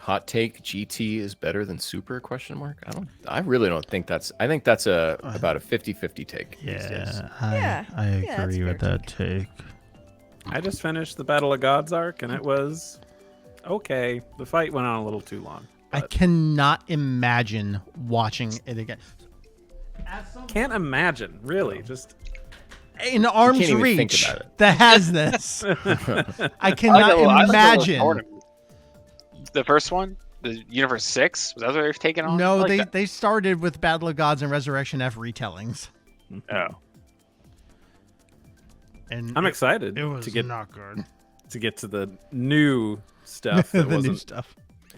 Hot take: GT is better than Super? ? I really don't think that's. I think that's about a 50-50 take these days. I agree with that take. I just finished the Battle of Gods arc, and it was okay. The fight went on a little too long. I cannot imagine watching it again. Can't imagine, really. Just in arm's even reach think about it. that has this. I cannot imagine. The first one, the Universe 6, was that what they've taken on? No, they started with Battle of Gods and Resurrection F retellings. Oh. And I'm excited to get not good. To get to the new stuff. That the wasn't, new stuff.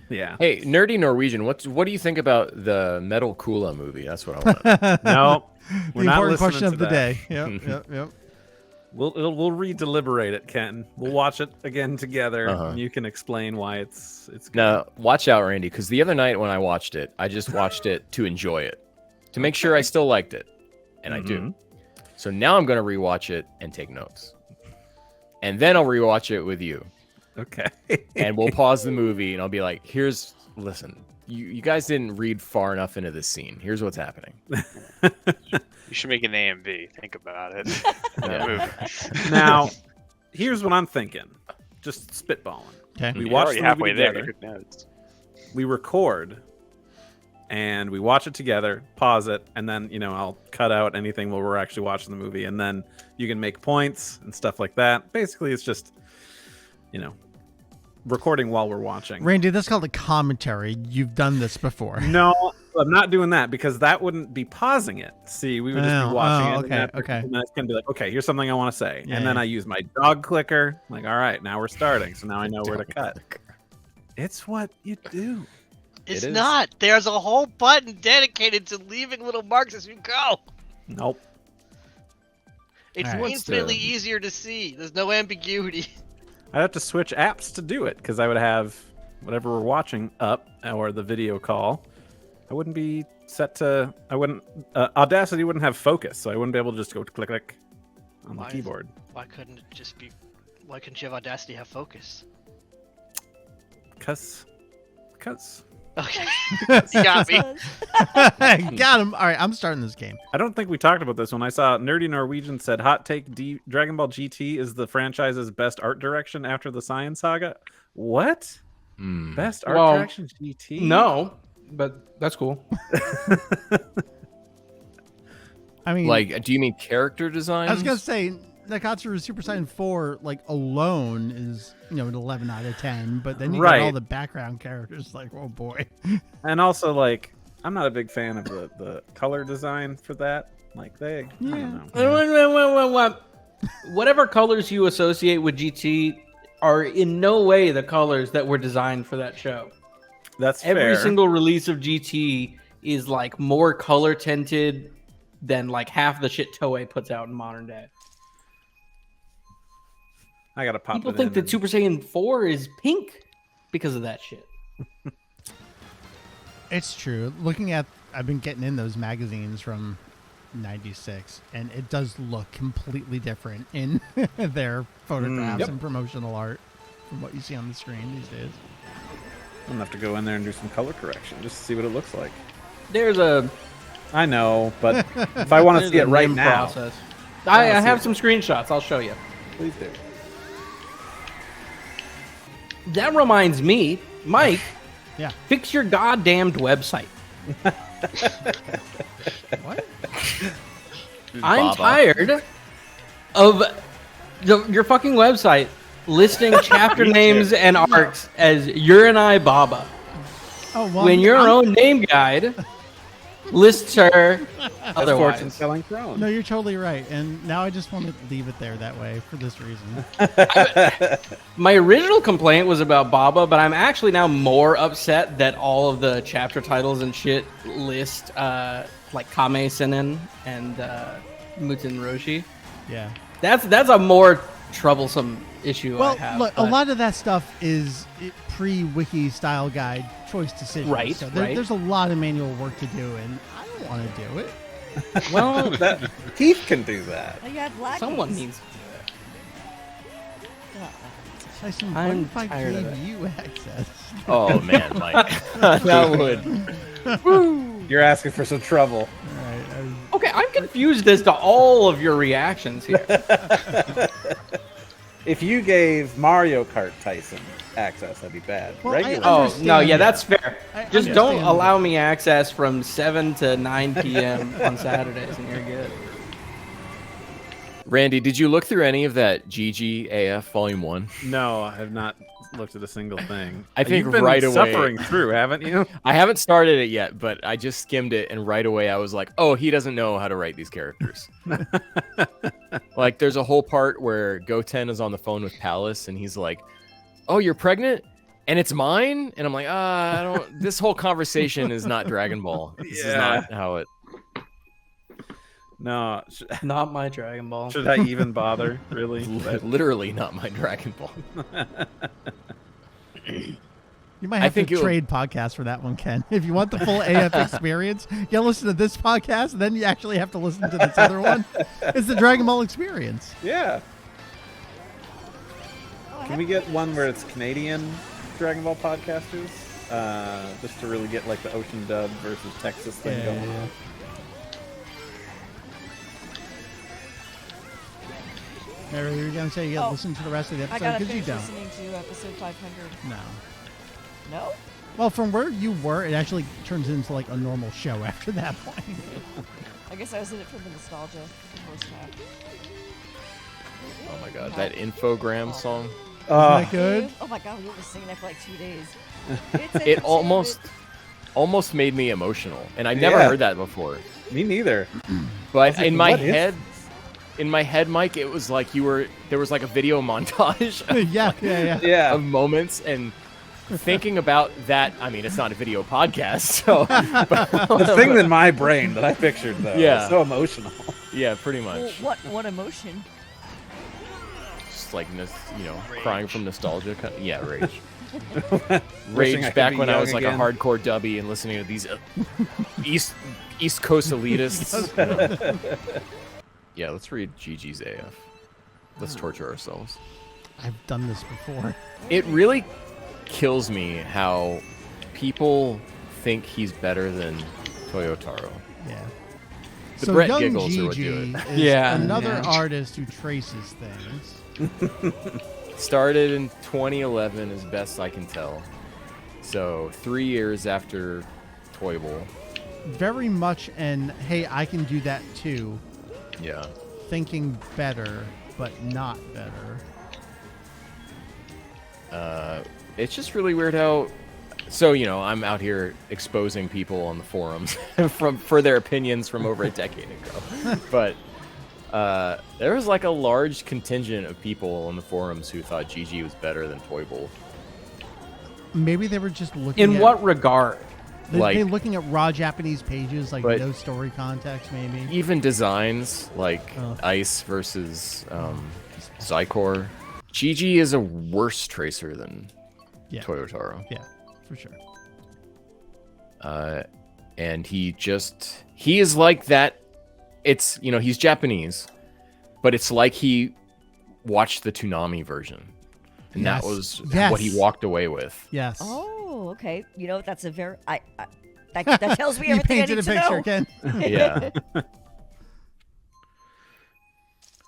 Yeah. Hey, Nerdy Norwegian, what do you think about the Metal Kula movie? That's what I want to know. No, we're The not important listening question to of the that. day. Yep. We'll re-deliberate it, Ken. We'll watch it again together, and you can explain why it's good. Now, watch out, Randy, because the other night when I watched it, I just watched it to enjoy it, to make sure I still liked it, and I do. So now I'm going to rewatch it and take notes, and then I'll rewatch it with you. Okay. And we'll pause the movie, and I'll be like, listen, you guys didn't read far enough into this scene. Here's what's happening. You should make an A and B. Think about it. That movie. Now, here's what I'm thinking. Just spitballing. Okay. We You're watch already the halfway movie there. together. Good notes. We record, and we watch it together, pause it, and then, I'll cut out anything while we're actually watching the movie, and then you can make points and stuff like that. Basically, it's just, recording while we're watching. Randy, that's called a commentary. You've done this before. No, I'm not doing that because that wouldn't be pausing it. See, we would just be watching it. Okay. And then it's going to be like, okay, here's something I want to say. Yeah, and then I use my dog clicker. Like, all right, now we're starting. So now I know where to cut. It's what you do. It's not. There's a whole button dedicated to leaving little marks as you go. Nope. It's All right. infinitely easier to see. There's no ambiguity. I'd have to switch apps to do it because I would have whatever we're watching up or the video call. I wouldn't be set to. Audacity wouldn't have focus, so I wouldn't be able to just go click click on the keyboard. Why couldn't it just be? Why couldn't you have Audacity have focus? Cause. Okay, you got me. Got him. All right, I'm starting this game. I don't think we talked about this when I saw Nerdy Norwegian said hot take Dragon Ball GT is the franchise's best art direction after the Saiyan Saga. What? Best art direction GT? No, but that's cool. I mean, do you mean character design? I was gonna say Nakatsuru Super Saiyan 4 alone is an 11 out of 10, but then you got all the background characters oh boy. And also I'm not a big fan of the color design for that. I don't know. Whatever colors you associate with GT are in no way the colors that were designed for that show. That's Every fair. single release of GT is more color tinted than half the shit Toei puts out in modern day. I gotta pop People it think in that Super Saiyan 4 is pink because of that shit. It's true. I've been getting in those magazines from 96, and it does look completely different in their photographs and promotional art from what you see on the screen these days. I'm gonna have to go in there and do some color correction just to see what it looks like. There's a I know, but if I want to see it right now, process. I have some screenshots. I'll show you. please do. That reminds me, Mike. Yeah. Fix your goddamned website. What? I'm tired of your fucking website listing chapter names and arcs as You're and I Baba. Oh, well, When your own name guide lists her Fortune otherwise. telling throne. No, you're totally right, and now I just want to leave it there that way for this reason. My original complaint was about Baba, but I'm actually now more upset that all of the chapter titles and shit list Kame Senin and Muten Roshi. Yeah. That's a more troublesome issue I have. Look, a lot of that stuff is pre-wiki style guide choice decisions. Right, So right. There's a lot of manual work to do, and I don't want to do it. Well, Keith can do that. You have black someone ones. needs to do it. Tyson, I'm what if I tired of gave it. you access? Oh man, Mike, that would. You're asking for some trouble. Okay, I'm confused as to all of your reactions here. If you gave Mario Kart Tyson access, that'd be bad. Well, I Regular. Oh, understand no, yeah, that. that's fair. I Just don't understand allow me access from 7 to 9 p.m. on Saturdays, and you're good. Randy, did you look through any of that Jijii AF Volume 1? No, I have not looked at a single thing. I think You've been right away- suffering through, haven't you? I haven't started it yet, but I just skimmed it, and right away I was like, oh, he doesn't know how to write these characters. Like, there's a whole part where Goten is on the phone with Palace, and he's like, oh, you're pregnant? And it's mine? And I'm like, I don't... This whole conversation is not Dragon Ball. This is not how it... No. Not my Dragon Ball. Should I even bother? Really? Literally not my Dragon Ball. You might have think to you'll- trade podcasts for that one, Ken. If you want the full AF experience, you gotta listen to this podcast, and then you actually have to listen to this other one. It's the Dragon Ball experience. Yeah. Can we get one where it's Canadian Dragon Ball podcasters? Just to really get like the Ocean Dub versus Texas thing going on. Mary, you were gonna say you gotta listen to the rest of the I episode gotta because you finish don't. listening to episode 500. No. No? Well, from where you were, it actually turns into like a normal show after that point. I guess I was in it for the nostalgia the first half. Oh my god, that infogram song. Isn't that good? Oh my god, we were singing that for like 2 days. It almost made me emotional, and I never Yeah. heard that before. Me neither. But in my what is head, Mike, it was like there was like a video montage yeah. Yeah. of moments, and thinking about that. I mean, it's not a video podcast, so The thing in my brain that I pictured though. Yeah. Was so emotional. yeah, pretty Well, much. what emotion? Just like crying from nostalgia. Yeah, rage. Wishing I Rage could back be when I young was like again. a hardcore dubby and listening to these East Coast elitists. Yeah, let's read Jijii's AF. Let's torture ourselves. I've done this before. It really kills me how people think he's better than Toyotaro. Yeah. The so Brett young giggles are what do Jijii it. is Yeah, another yeah. artist who traces things. Started in 2011, as best I can tell. So 3 years after Toyable. Very much an hey, I can do that too. Yeah. Thinking better, but not better. It's just really weird how. So I'm out here exposing people on the forums for their opinions from over a decade ago, but there was like a large contingent of people on the forums who thought Jijii was better than Toyable. Maybe they were just looking In at, what regard? they like- looking at raw Japanese pages, like But- no story context, maybe. Even designs like Oh. Ice versus Zycor. Jijii is a worse tracer than Yeah. Toyotaro. Yeah, for sure. And he is like that. It's, he's Japanese, but it's like he watched the Toonami version. And Yes. that was Yes. what he walked away with. Yes. Oh, okay. You know, that's a very... that tells me You everything I painted need a to picture, know. Ken. Yeah.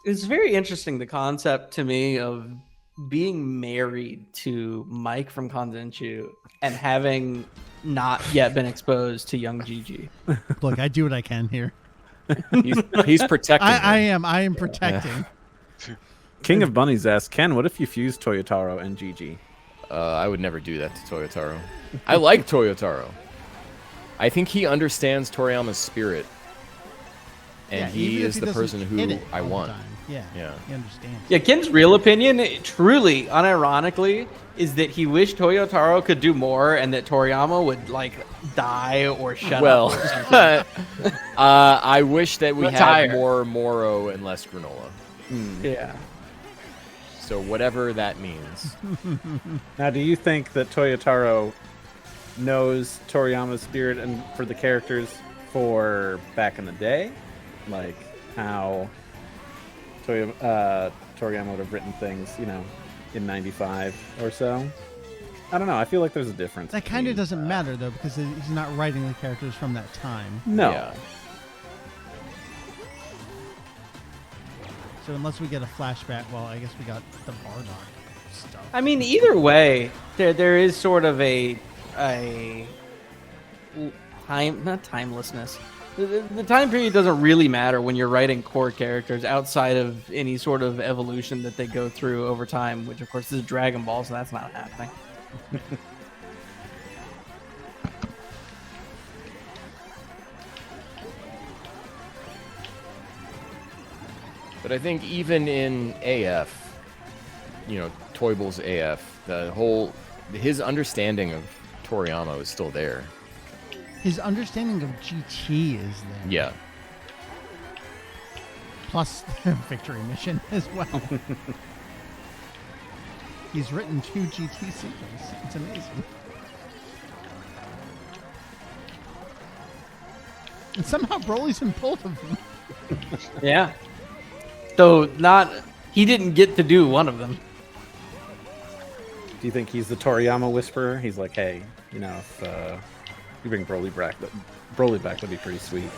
It's very interesting, the concept to me of being married to Mike from Kanzenshuu and having not yet been exposed to young Jijii. Look, I do what I can here. He's protecting I him. am protecting. King of Bunnies asks, Ken, what if you fuse Toyotaro and Jijii? I would never do that to Toyotaro. I like Toyotaro. I think he understands Toriyama's spirit. And Yeah, he even if is the doesn't person hit who it I all the want. time. Yeah. Yeah. He understands. Yeah, Ken's real opinion, truly, unironically, is that he wished Toyotaro could do more and that Toriyama would, die or shut Well, up. Or something. I wish that we Retire. had more Moro and less granola. Yeah. So whatever that means. Now, do you think that Toyotaro knows Toriyama's spirit and for the characters for back in the day? Like how Toriyama would have written things, in 95 or so? I don't know. I feel like there's a difference. That kind of between, doesn't matter though, because he's not writing the characters from that time. No. Yeah. So unless we get a flashback, well, I guess we got the Bardock stuff. I mean, either way, there is sort of a not timelessness. The time period doesn't really matter when you're writing core characters outside of any sort of evolution that they go through over time, which of course is Dragon Ball, so that's not happening. But I think even in AF, Toyble's AF, his understanding of Toriyama is still there. His understanding of GT is there. Yeah. Plus the Victory Mission as well. He's written 2 GT sequels. It's amazing. And somehow Broly's in both of them. Yeah. Though he didn't get to do one of them. Do you think he's the Toriyama whisperer? He's like, hey, if you bring Broly back, that'd be pretty sweet.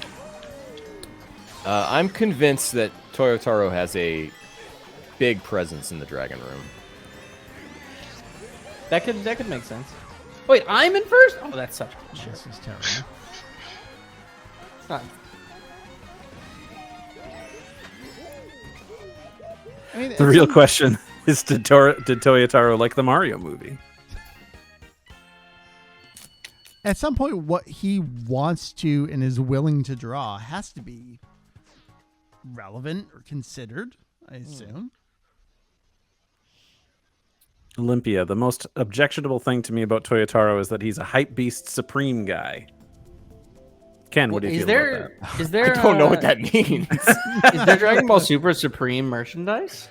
I'm convinced that Toyotaro has a big presence in the Dragon Room. That could make sense. Wait, I'm in first? Oh, that's such bullshit. This is terrible. It's not. I mean, The real question is, did Toyotaro like the Mario movie? At some point, what he wants to and is willing to draw has to be relevant or considered, I assume. Olympia, the most objectionable thing to me about Toyotaro is that he's a hype beast supreme guy. Ken, what do you feel about that? Is there? I don't know what that means. Is there Dragon Ball Super Supreme merchandise?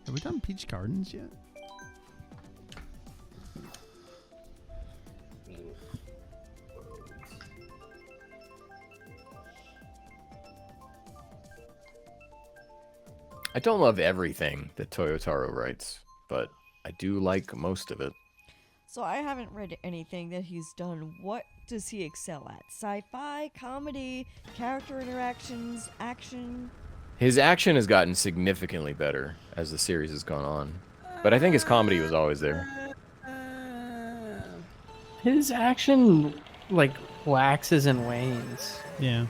Have we done Peach Gardens yet? I don't love everything that Toyotaro writes, but I do like most of it. So I haven't read anything that he's done. What does he excel at? Sci-fi, comedy, character interactions, action? His action has gotten significantly better as the series has gone on, but I think his comedy was always there. His action waxes and wanes. Yeah.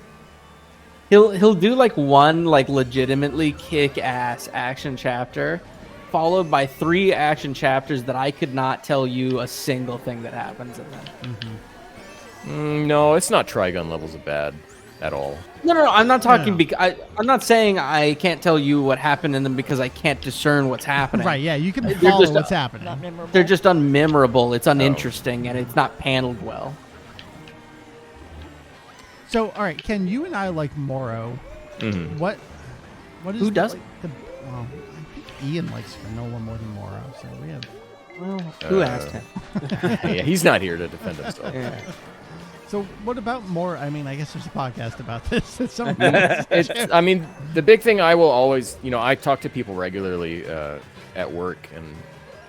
He'll do one legitimately kick-ass action chapter, followed by 3 action chapters that I could not tell you a single thing that happens in them. Mm-hmm. No, it's not Trigun levels of bad at all. No. I'm not talking. No. I'm not saying I can't tell you what happened in them because I can't discern what's happening. Right, yeah, you can They're follow just- what's happening. Not memorable. They're just unmemorable. It's uninteresting, and it's not paneled well. So, all right, Ken, you and I like Moro. Mhm. What is Who doesn't? well, I think Ian likes Granola more than Moro, so we have... Well, who asked him? Yeah, he's not here to defend himself. Yeah. So what about Moro? I mean, I guess there's a podcast about this at some point. I mean, the big thing I will always, I talk to people regularly at work, and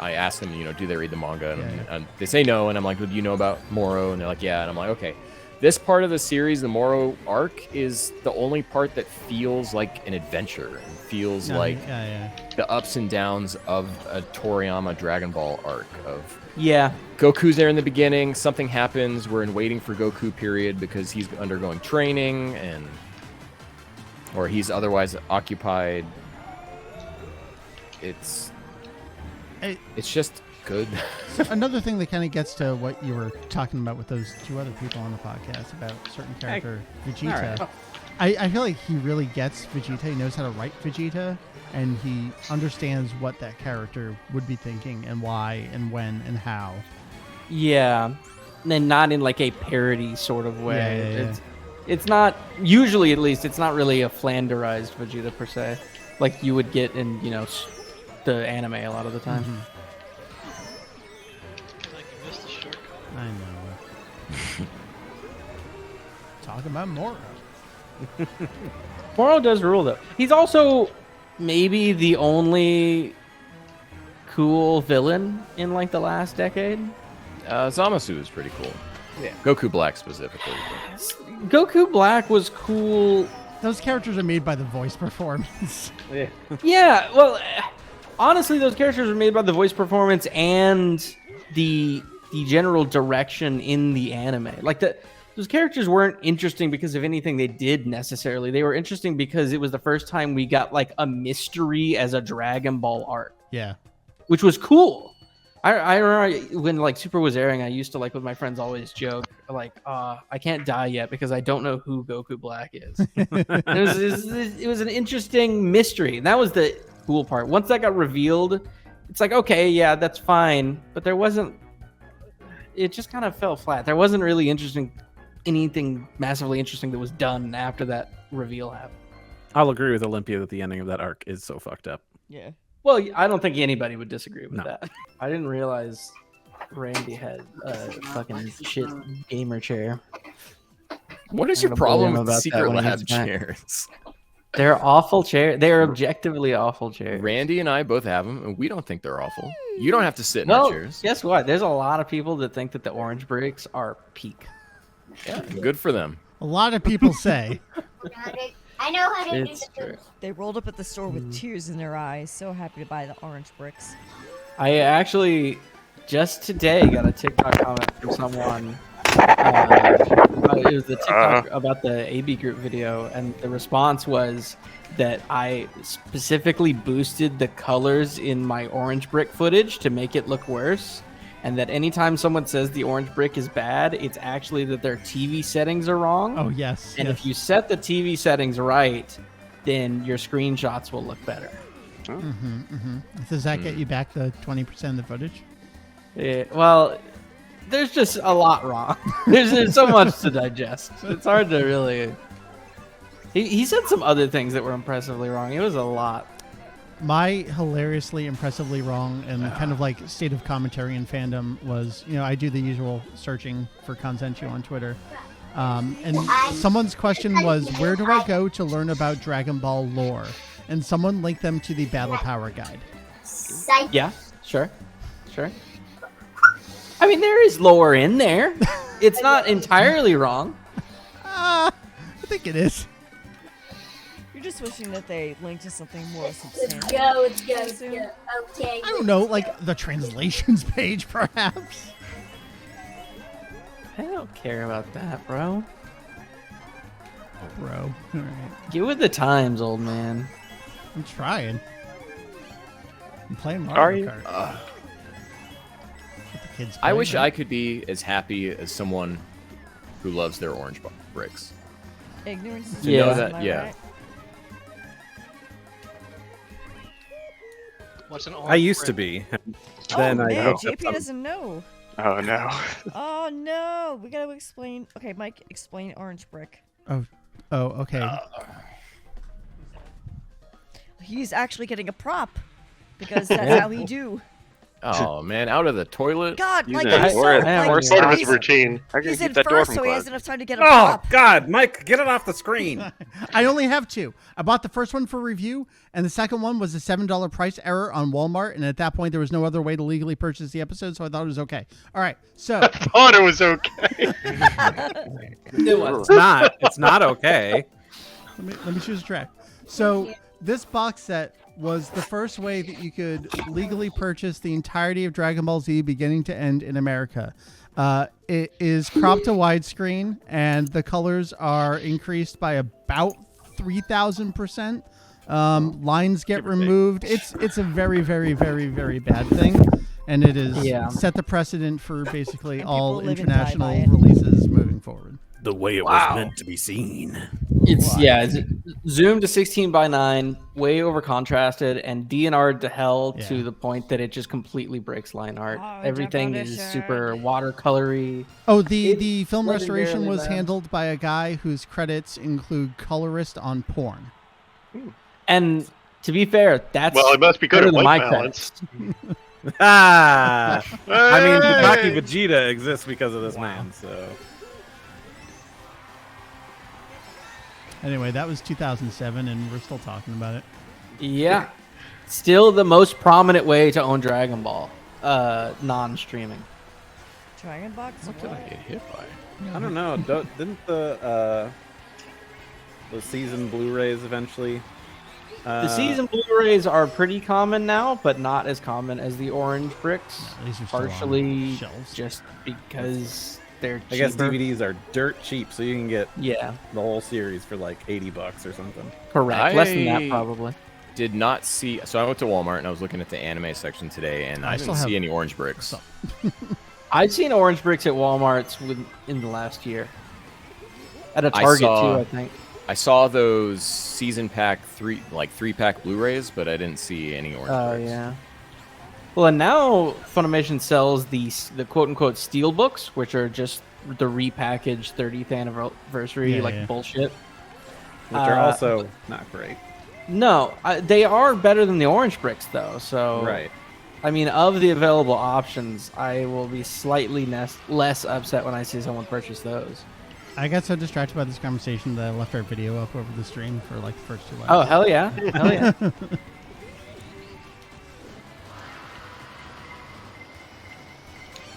I ask them, do they read the manga? And they say no, and I'm like, well, do you know about Moro? And they're like, yeah. And I'm like, okay. This part of the series, the Moro arc, is the only part that feels like an adventure and feels like the ups and downs of a Toriyama Dragon Ball arc of Yeah. Goku's there in the beginning, something happens, we're in waiting for Goku period because he's undergoing training or he's otherwise occupied. It's just good. So another thing that kind of gets to what you were talking about with those 2 other people on the podcast about certain character, Vegeta. All I feel like he really gets Vegeta. He knows how to write Vegeta, and he understands what that character would be thinking and why and when and how. Yeah. And not in a parody sort of way. Yeah. It's not, usually at least, it's not really a Flanderized Vegeta per se, like you would get in, the anime a lot of the time. Mm-hmm. Like you missed a shortcut. I know. Talk about Moro. Moro does rule though. He's also maybe the only cool villain in like the last decade. Zamasu is pretty cool. Yeah. Goku Black specifically. Goku Black was cool. Those characters are made by the voice performance. Yeah, well, honestly, those characters were made by the voice performance and the general direction in the anime. Like those characters weren't interesting because of anything they did necessarily. They were interesting because it was the first time we got like a mystery as a Dragon Ball arc. Yeah. Which was cool. I remember when like Super was airing, I used to like with my friends always joke like, I can't die yet because I don't know who Goku Black is. it was an interesting mystery. And that was the cool part. Once that got revealed, it's like, okay, yeah, that's fine. But it just kind of fell flat. There wasn't really anything massively interesting that was done after that reveal happened. I'll agree with Olympia that the ending of that arc is so fucked up. Yeah. Well, I don't think anybody would disagree with that. I didn't realize Randy had a fucking shit gamer chair. What is I'm your gonna bully problem him with about that secret when he lab gets back. chairs? They're awful chairs. They're objectively awful chairs. Randy and I both have them, and we don't think they're awful. You don't have to sit in Well, our chairs. guess what? There's a lot of people that think that the orange bricks are peak. Yeah, good for them. A lot of people say. I know how to do It's the true. They rolled up at the store with tears in their eyes, so happy to buy the orange bricks. I actually just today got a TikTok comment from someone. It was the TikTok about the AB group video, and the response was that I specifically boosted the colors in my orange brick footage to make it look worse. And that anytime someone says the orange brick is bad, it's actually that their TV settings are wrong. Oh, yes. And yes. if you set the TV settings right, then your screenshots will look better. Does that get you back the 20% of the footage? Well, there's just a lot wrong. There's so much to digest. It's hard to really... He said some other things that were impressively wrong. It was a lot. My hilariously, impressively wrong and kind of like state of commentary and fandom was, I do the usual searching for Kanzenshuu on Twitter. And someone's question was, where do I go to learn about Dragon Ball lore? And someone linked them to the Battle Power Guide. Yeah, sure. I mean, there is lore in there. It's not entirely wrong. I think it is. You're just wishing that they linked to something more substantial. Let's go. Okay. I don't know, like the translations page, perhaps. I don't care about that, bro. Bro. All right. Get with the times, old man. I'm trying. I'm playing Are Mario you? Kart. What the kids I play, wish right? I could be as happy as someone who loves their orange bricks. Ignorance is To know bliss, that- am I yeah. right? What's an I used to be. Then oh, I no, hooked up JP doesn't know. Oh no. Oh no, we gotta explain. Okay, Mike, explain orange brick. Oh, okay. He's actually getting a prop because that's how he do. Oh man, out of the toilet. God, He's like in he's so, I like, have Or part of his he's, routine. I gotta he's keep in that door first, from so he has closing. enough time to get a Oh prop. God, Mike, get it off the screen. I only have two. I bought the first one for review, and the second one was a $7 price error on Walmart, and at that point, there was no other way to legally purchase the episode, so I thought it was okay. All right, so Thought it was okay. It was. It's not okay. let me choose a track. So this box set was the first way that you could legally purchase the entirety of Dragon Ball Z beginning to end in America. It is cropped to widescreen, and the colors are increased by about 3,000%. Lines get removed. It's a very, very, very, very bad thing, and it is set the precedent for basically And all people live and die by international it. releases moving forward. The way it was meant to be seen. It's zoomed to 16:9, way over contrasted, and DNR'd to hell Yeah. to the point that it just completely breaks line art. Oh, Everything is definition. super watercolory. Oh, the film restoration legendarily was bad. handled by a guy whose credits include colorist on porn. And to be fair, that's Well, it must be good better at than white my balance. credits. I mean, Hey! Takaki Vegeta exists because of this man. So Anyway, that was 2007, and we're still talking about it. Yeah. Still the most prominent way to own Dragon Ball, non-streaming. Dragon Box. What did I get hit by? I don't know. Didn't the season Blu-rays eventually? The season Blu-rays are pretty common now, but not as common as the orange bricks. No, these are still on Partially shelves. just because they're cheaper. I guess DVDs are dirt cheap, so you can get Yeah, the whole series for like $80 or something. correct. Less than that I- probably. Did not see. So I went to Walmart and I was looking at the anime section today, and I still didn't see have any orange bricks. some. I've seen orange bricks at Walmart's in the last year. At a Target saw- too, I think. I saw those season pack 3-pack Blu-rays, but I didn't see any orange Oh bricks. yeah. Well, and now Funimation sells the quote unquote steel books, which are just the repackaged 30th anniversary Yeah. bullshit. Which are Uh, also not great. No, they are better than the orange bricks though. So Right. I mean, of the available options, I will be slightly less upset when I see someone purchase those. I got so distracted by this conversation that I left our video up over the stream for like the first 2 hours. Oh hell yeah, hell yeah!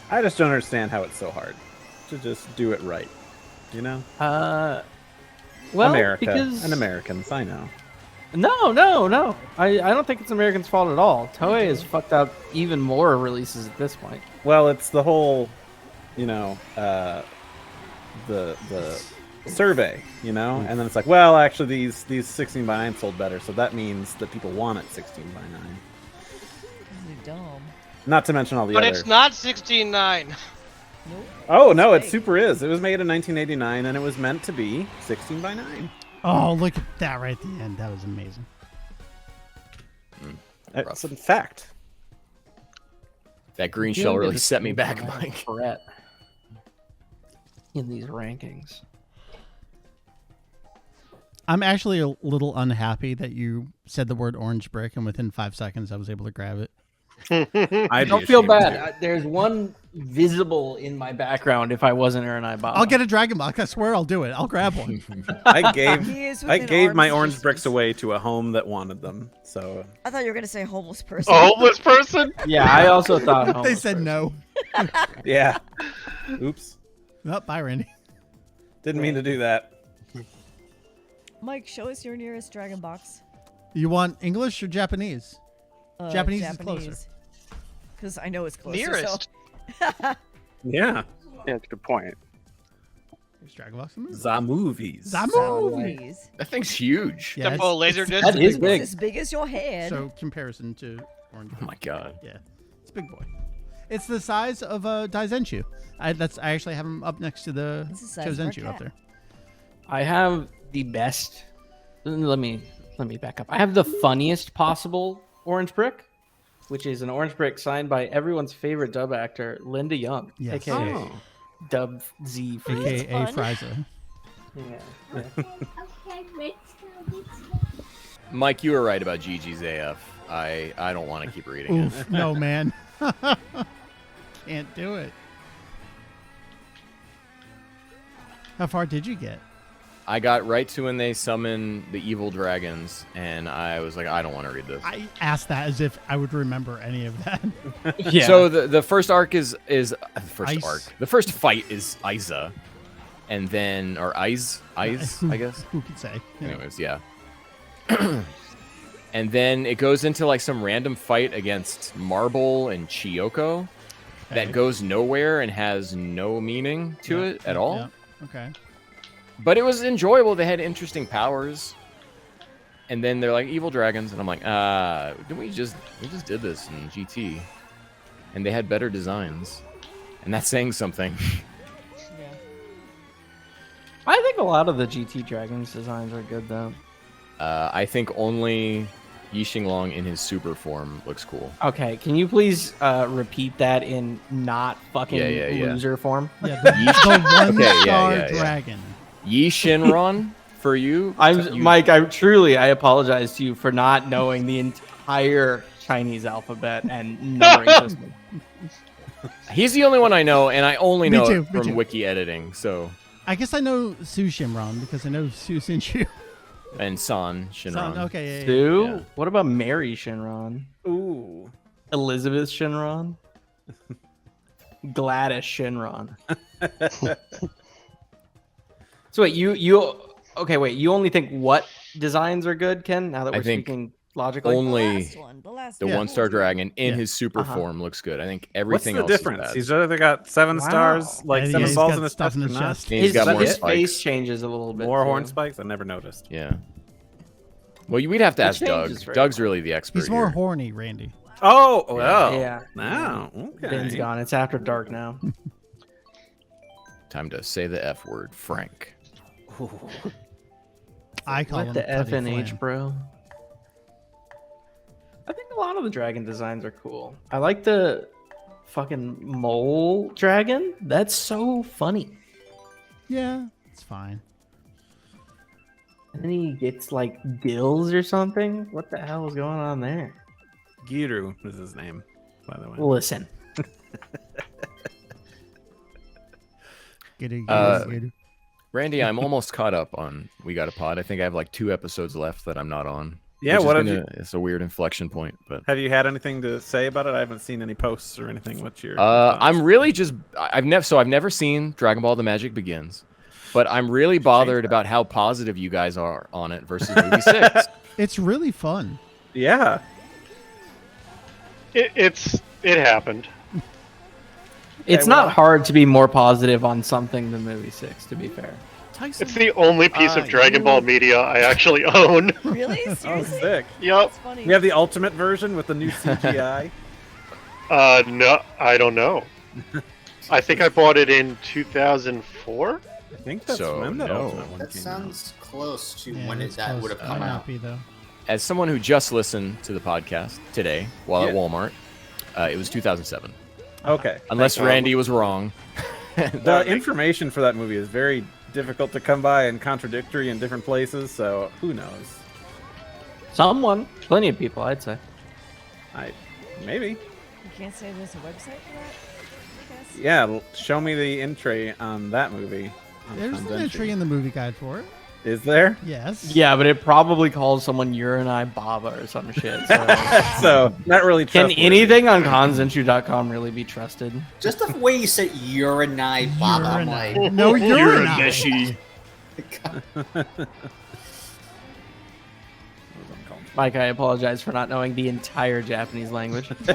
I just don't understand how it's so hard to just do it right. You know? Well, America because and Americans, I know. No. I don't think it's Americans' fault at all. Toei has fucked up even more releases at this point. Well, it's the whole, you know, the survey, you know, and then it's like, well, actually, these 16 by 9 sold better, so that means that people want it 16 by 9. You're dumb. Not to mention all the But other. it's not 16:9. Nope. Oh no, it fake. super is. It was made in 1989, and it was meant to be 16 by 9. Oh, look at that right at the end. That was amazing. That's a fact. That green Feeling shell good really to set see me back, Ryan Mike. Barrett in these rankings. I'm actually a little unhappy that you said the word orange brick, and within 5 seconds I was able to grab it. I Don't feel bad. There's one visible in my background if I wasn't Aaron I Bob. I'll get a dragon box. I swear I'll do it. I'll grab one. I gave He is I within gave my arm's orange distance. bricks away to a home that wanted them. So I thought you were gonna say homeless person. A homeless person? Yeah, I also thought They homeless said person. no. yeah. Oops. Oh, bye, Randy. Didn't mean to do that. Mike, show us your nearest dragon box. You want English or Japanese? Japanese is closer. Because I know it's closer. Nearest. Yeah. Yeah, that's a good point. There's dragon box. in there. The movies. Zamu. So, please. That thing's huge. Yeah, Tempo laser it's- disc. That is It's big. as big as your head. So comparison to orange. Oh my god. Yeah, it's a big boy. It's the size of a Daizenshuu. I actually have him up next to the It's the size of our Chozenshu up cat. there. I have the best. Let me back up. I have the funniest possible orange brick, which is an orange brick signed by everyone's favorite dub actor, Linda Young, Yes. aka Oh. Dub Z. for That's AKA fun. Frieza. Yeah. Okay, let's go. Mike, you were right about Jiji's AF. I don't want to keep reading it. Oof, no man. Can't do it. How far did you get? I got right to when they summon the evil dragons, and I was like, I don't want to read this. I asked that as if I would remember any of that. Yeah. So the first arc is the first Ice. arc. The first fight is Aiza, and then or Aiz, I guess. Who could say? Yeah. Anyways, yeah. And then it goes into like some random fight against Marble and Chiyoko that Okay. goes nowhere and has no meaning to Yeah, it at yeah, all. yeah. Okay. But it was enjoyable. They had interesting powers. And then they're like evil dragons, and I'm like, we just did this in GT, and they had better designs, and that's saying something. Yeah. I think a lot of the GT Dragons designs are good though. I think only Yixinglong in his super form looks cool. Okay, can you please repeat that in not fucking Yeah. loser form? Yeah, the one Okay, star yeah. dragon. Yi Shinron for you. Mike, I apologize to you for not knowing the entire Chinese alphabet and numbering system. He's the only one I know, and I only Me know too, it me from too. wiki editing. So I guess I know Su Shimron because I know Su Shinshu. And Shinron. Son, okay, yeah, yeah. Sue? Yeah. What about Mary Shinron? Ooh. Elizabeth Shinron? Gladys Shinron. So wait, you only think what designs are good, Ken? Now that I we're think speaking logically. only The last the one. one-star dragon in Yeah. his super Uh-huh. form looks good. I think What's everything the else difference? is bad. He's either got 7 Wow. stars, like And 7 he's balls got in his stuff in his or not? chest. And he's got more his spikes. face changes a little bit. More too. horn spikes? I never noticed. Yeah. Well, we'd have to It ask Doug. changes very Doug's well. really the expert He's more here. horny, Randy. Oh, well. Yeah. Now, okay. Ben's gone. It's after dark now. Time to say the F word, Frank. I call him Let the F Tubby and H, Flynn. bro. I think a lot of the dragon designs are cool. I like the fucking mole dragon. That's so funny. Yeah, it's fine. And then he gets like gills or something. What the hell is going on there? Giru is his name, by the way. Listen. Get it, Uh, get it. Randy, I'm almost caught up on We Got a Pod. I think I have like 2 episodes left that I'm not on. Yeah, which what is have you It's a weird inflection point, but have you had anything to say about it? I haven't seen any posts or anything. What's your I'm really just I've never seen Dragon Ball: The Magic Begins, but I'm really bothered about how positive you guys are on it versus movie 6. It's really fun. Yeah. It happened. It's well- not hard to be more positive on something than movie 6, to be fair. It's the only piece of Dragon Ball media I actually own. Really? Oh, Seriously? sick. Yep. That's funny. We have the ultimate version with the new CGI. No, I don't know. I think I bought it in 2004. I think that's So, when that no. ultimate one That came sounds close to Yeah, when it's that close. would have Might come not out. be though. As someone who just listened to the podcast today while at Yeah. Walmart, it was 2007. out. Okay. Unless Randy was wrong. The information for that movie is very difficult to come by and contradictory in different places, so who knows? Plenty of people, I'd say. Maybe. You can't say there's a website for that? I guess. Yeah, show me the entry on that movie. on There's an Kanzenshuu. entry in the movie guide for it. Is there? Yes. Yeah, but it probably calls someone Uranai Baba or some shit. So. So, not really Can trustworthy. anything on Kanzenshuu.com really be trusted? Just the way you said urinate, Baba, I'm like, Urinate. No, urinate. Mike, I apologize for not knowing the entire Japanese language. It's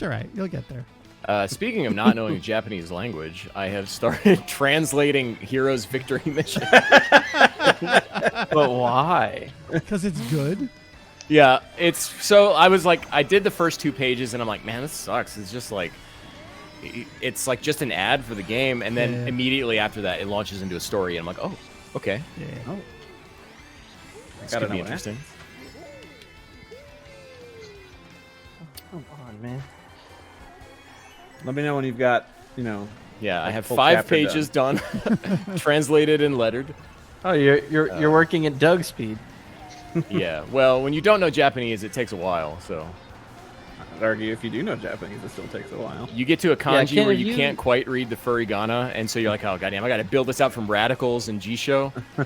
all right. You'll get there. Speaking of not knowing Japanese language, I have started translating Hero's Victory Mission. But why? Because it's good. Yeah, it's so I was like, I did the first 2 pages and I'm like, man, this sucks. It's just like, it's like just an ad for the game, and then Yeah. immediately after that, it launches into a story, and I'm like, oh, okay, Yeah. this Gotta could be know what interesting. Come on, man. Let me know when you've got, Yeah, I Like have full 5 chapter pages done, translated and lettered. Oh, you're working at Doug speed. Yeah, well, when you don't know Japanese, it takes a while. So I'd argue if you do know Japanese, it still takes a while. you get to a kanji Ken, where have you you- can't quite read the furigana, and so you're like, oh goddamn, I got to build this out from radicals and Jisho. You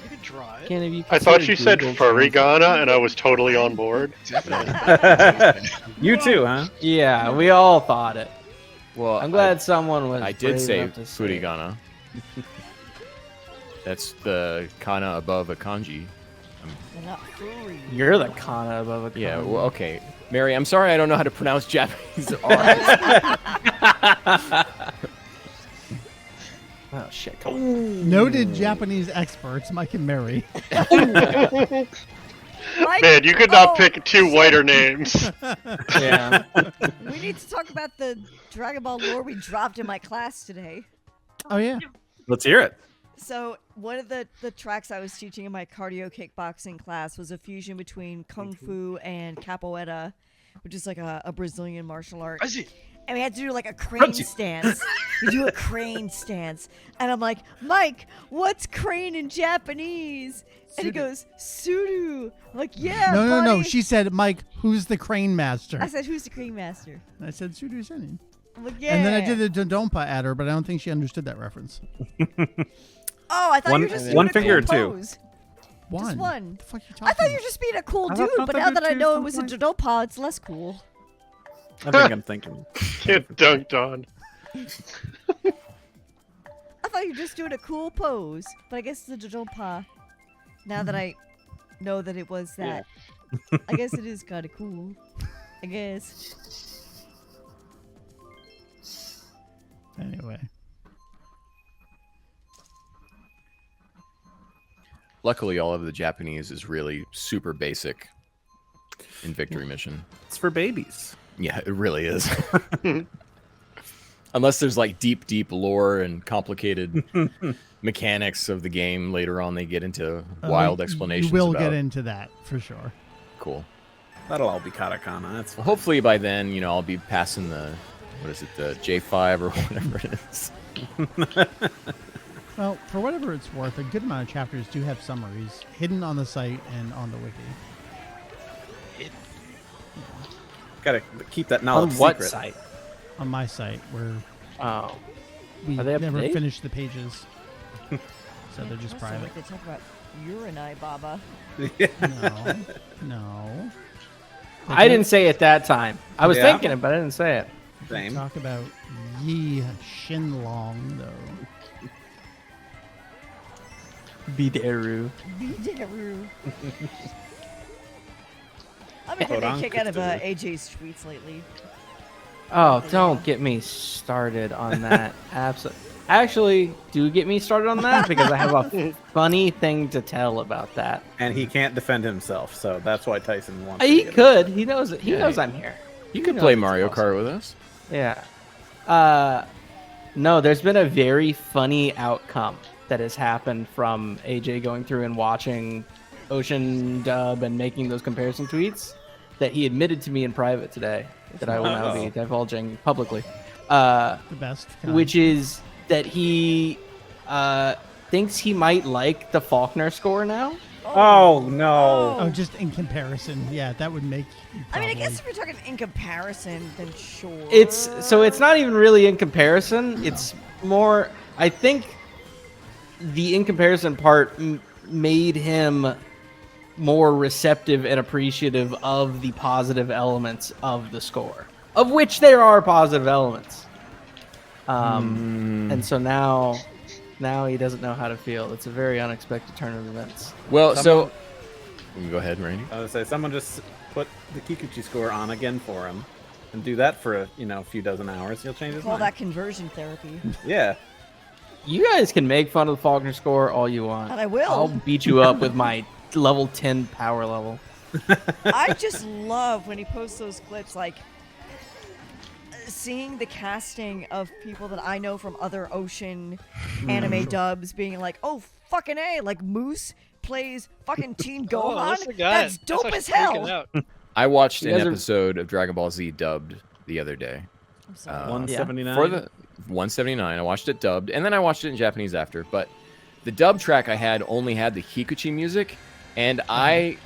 could try it. Ken, have you I thought considered you said Google furigana, and I was totally on board. You too, huh? Yeah, we all thought it. Well, I'm glad someone was. I did brave say enough to say it. furigana. That's the kana above a kanji. They're not furry. You're the kana above a Yeah, kana. well, okay. Mary, I'm sorry I don't know how to pronounce Japanese R's. Oh shit! Come on. Noted Japanese experts, Mike and Mary. Mike, Man, you could not oh, pick 2 whiter names. Yeah. We need to talk about the Dragon Ball lore we dropped in my class today. Oh yeah. Let's hear it. So one of the tracks I was teaching in my cardio kickboxing class was a fusion between Kung Fu and Capoeira, which is like a Brazilian martial art. I see. And we had to do like a crane stance. We do a crane stance. And I'm like, Mike, what's crane in Japanese? And he goes, Suru. I'm like, yeah, No. buddy. She said, Mike, who's the crane master? I said, who's the crane master? And I said, Sudu Senin. I'm like, yeah. And then I did a Dodonpa at her, but I don't think she understood that reference. Oh, I thought you were just doing one a finger cool or two? pose. One. Just one. The fuck you talking I thought you were about? just being a cool I dude, thought but I now did that I too know it some was a point. Dodopa, it's less cool. I think I'm thinking. Get dunked on. I thought you were just doing a cool pose, but I guess it's a Dodopa. Now that I know that it was that, I guess it is kind of cool. I guess. Anyway. Luckily, all of the Japanese is really super basic in Victory Mission. It's for babies. Yeah, it really is. Unless there's like deep lore and complicated mechanics of the game later on, they get into wild explanations. You will about. get into that for sure. Cool. That'll all be katakana. That's Well, hopefully by then, I'll be passing the the J5 or whatever it is. Well, for whatever it's worth, a good amount of chapters do have summaries hidden on the site and on the wiki. Gotta keep that knowledge On what secret. site? On my site, where Oh. we Are they up to never date? finished the pages. So they're just Also, private. like they talk about Uranai Baba. No. I didn't say it that time. I was Yeah. thinking it, but I didn't say it. They Same. talk about Yi Shinlong, though. Bideru. Bideru. I've been getting a kick out of AJ's tweets lately. Oh, don't get me started on that. Actually, do get me started on that because I have a funny thing to tell about that. And he can't defend himself, so that's why Tyson wants. He to get could. He knows. He Yeah, knows I'm here. You He can knows play it's Mario awesome. Kart with us. Yeah. No, there's been a very funny outcome that has happened from AJ going through and watching Ocean dub and making those comparison tweets that he admitted to me in private today that I will now be divulging publicly. The best. kind. Which is that he thinks he might like the Faulkner score now. Oh no! Oh, just in comparison. Yeah, that would make you I mean, I probably- guess if you're talking in comparison, then sure. It's not even really in comparison. It's more. I think the in comparison part made him more receptive and appreciative of the positive elements of the score, of which there are positive elements. And so now he doesn't know how to feel. It's a very unexpected turn of events. Well, so go ahead, Randy. I would say someone just put the Kikuchi score on again for him, and do that for a few dozen hours. He'll change his Call mind. that conversion therapy. Yeah. You guys can make fun of the Faulkner score all you want. And I will. I'll beat you up with my level 10 power level. I just love when he posts those clips, like seeing the casting of people that I know from other Ocean anime dubs being like, oh, fucking A, like Moose plays fucking Teen Oh, Gohan. that's the guy. That's dope why as she's freaking hell. out. I watched You an guys are- episode of Dragon Ball Z dubbed the other day. I'm sorry. 179. For the 179, I watched it dubbed, and then I watched it in Japanese after. But the dub track I had only had the Kikuchi music, and I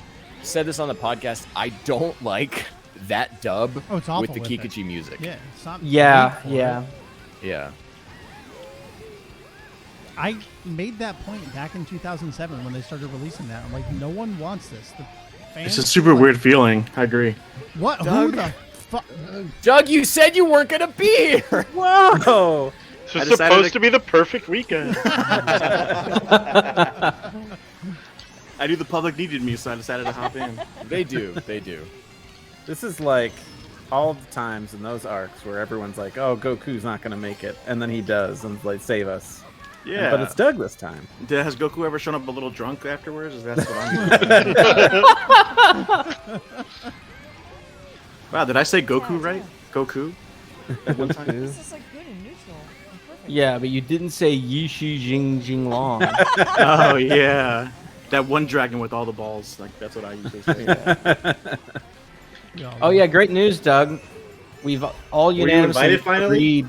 said this on the podcast. I don't like that dub Oh, it's awful with the with it. Kikuchi music. Yeah, it's not Yeah, made for yeah. it. Yeah. I made that point back in 2007 when they started releasing that. I'm like, no one wants this. The fans It's a super like, weird feeling. I agree. What? Doug. Who the fuck? Doug, you said you weren't gonna be here. Whoa! This I was decided supposed to- to be the perfect weekend. I knew the public needed me, so I decided to hop in. They do. They do. This is like all the times in those arcs where everyone's like, "Oh, Goku's not gonna make it," and then he does, and like save us. Yeah. But it's Doug this time. Has Goku ever shown up a little drunk afterwards? That's what I'm. Wow, did I say Goku right? Goku. At one time. This is like good and neutral. And perfect. Yeah, but you didn't say Yishi Jing Jing Long. Oh yeah. That one dragon with all the balls. Like that's what I usually say. Oh yeah, great news, Doug. We've all you unanimously invited finally? agreed.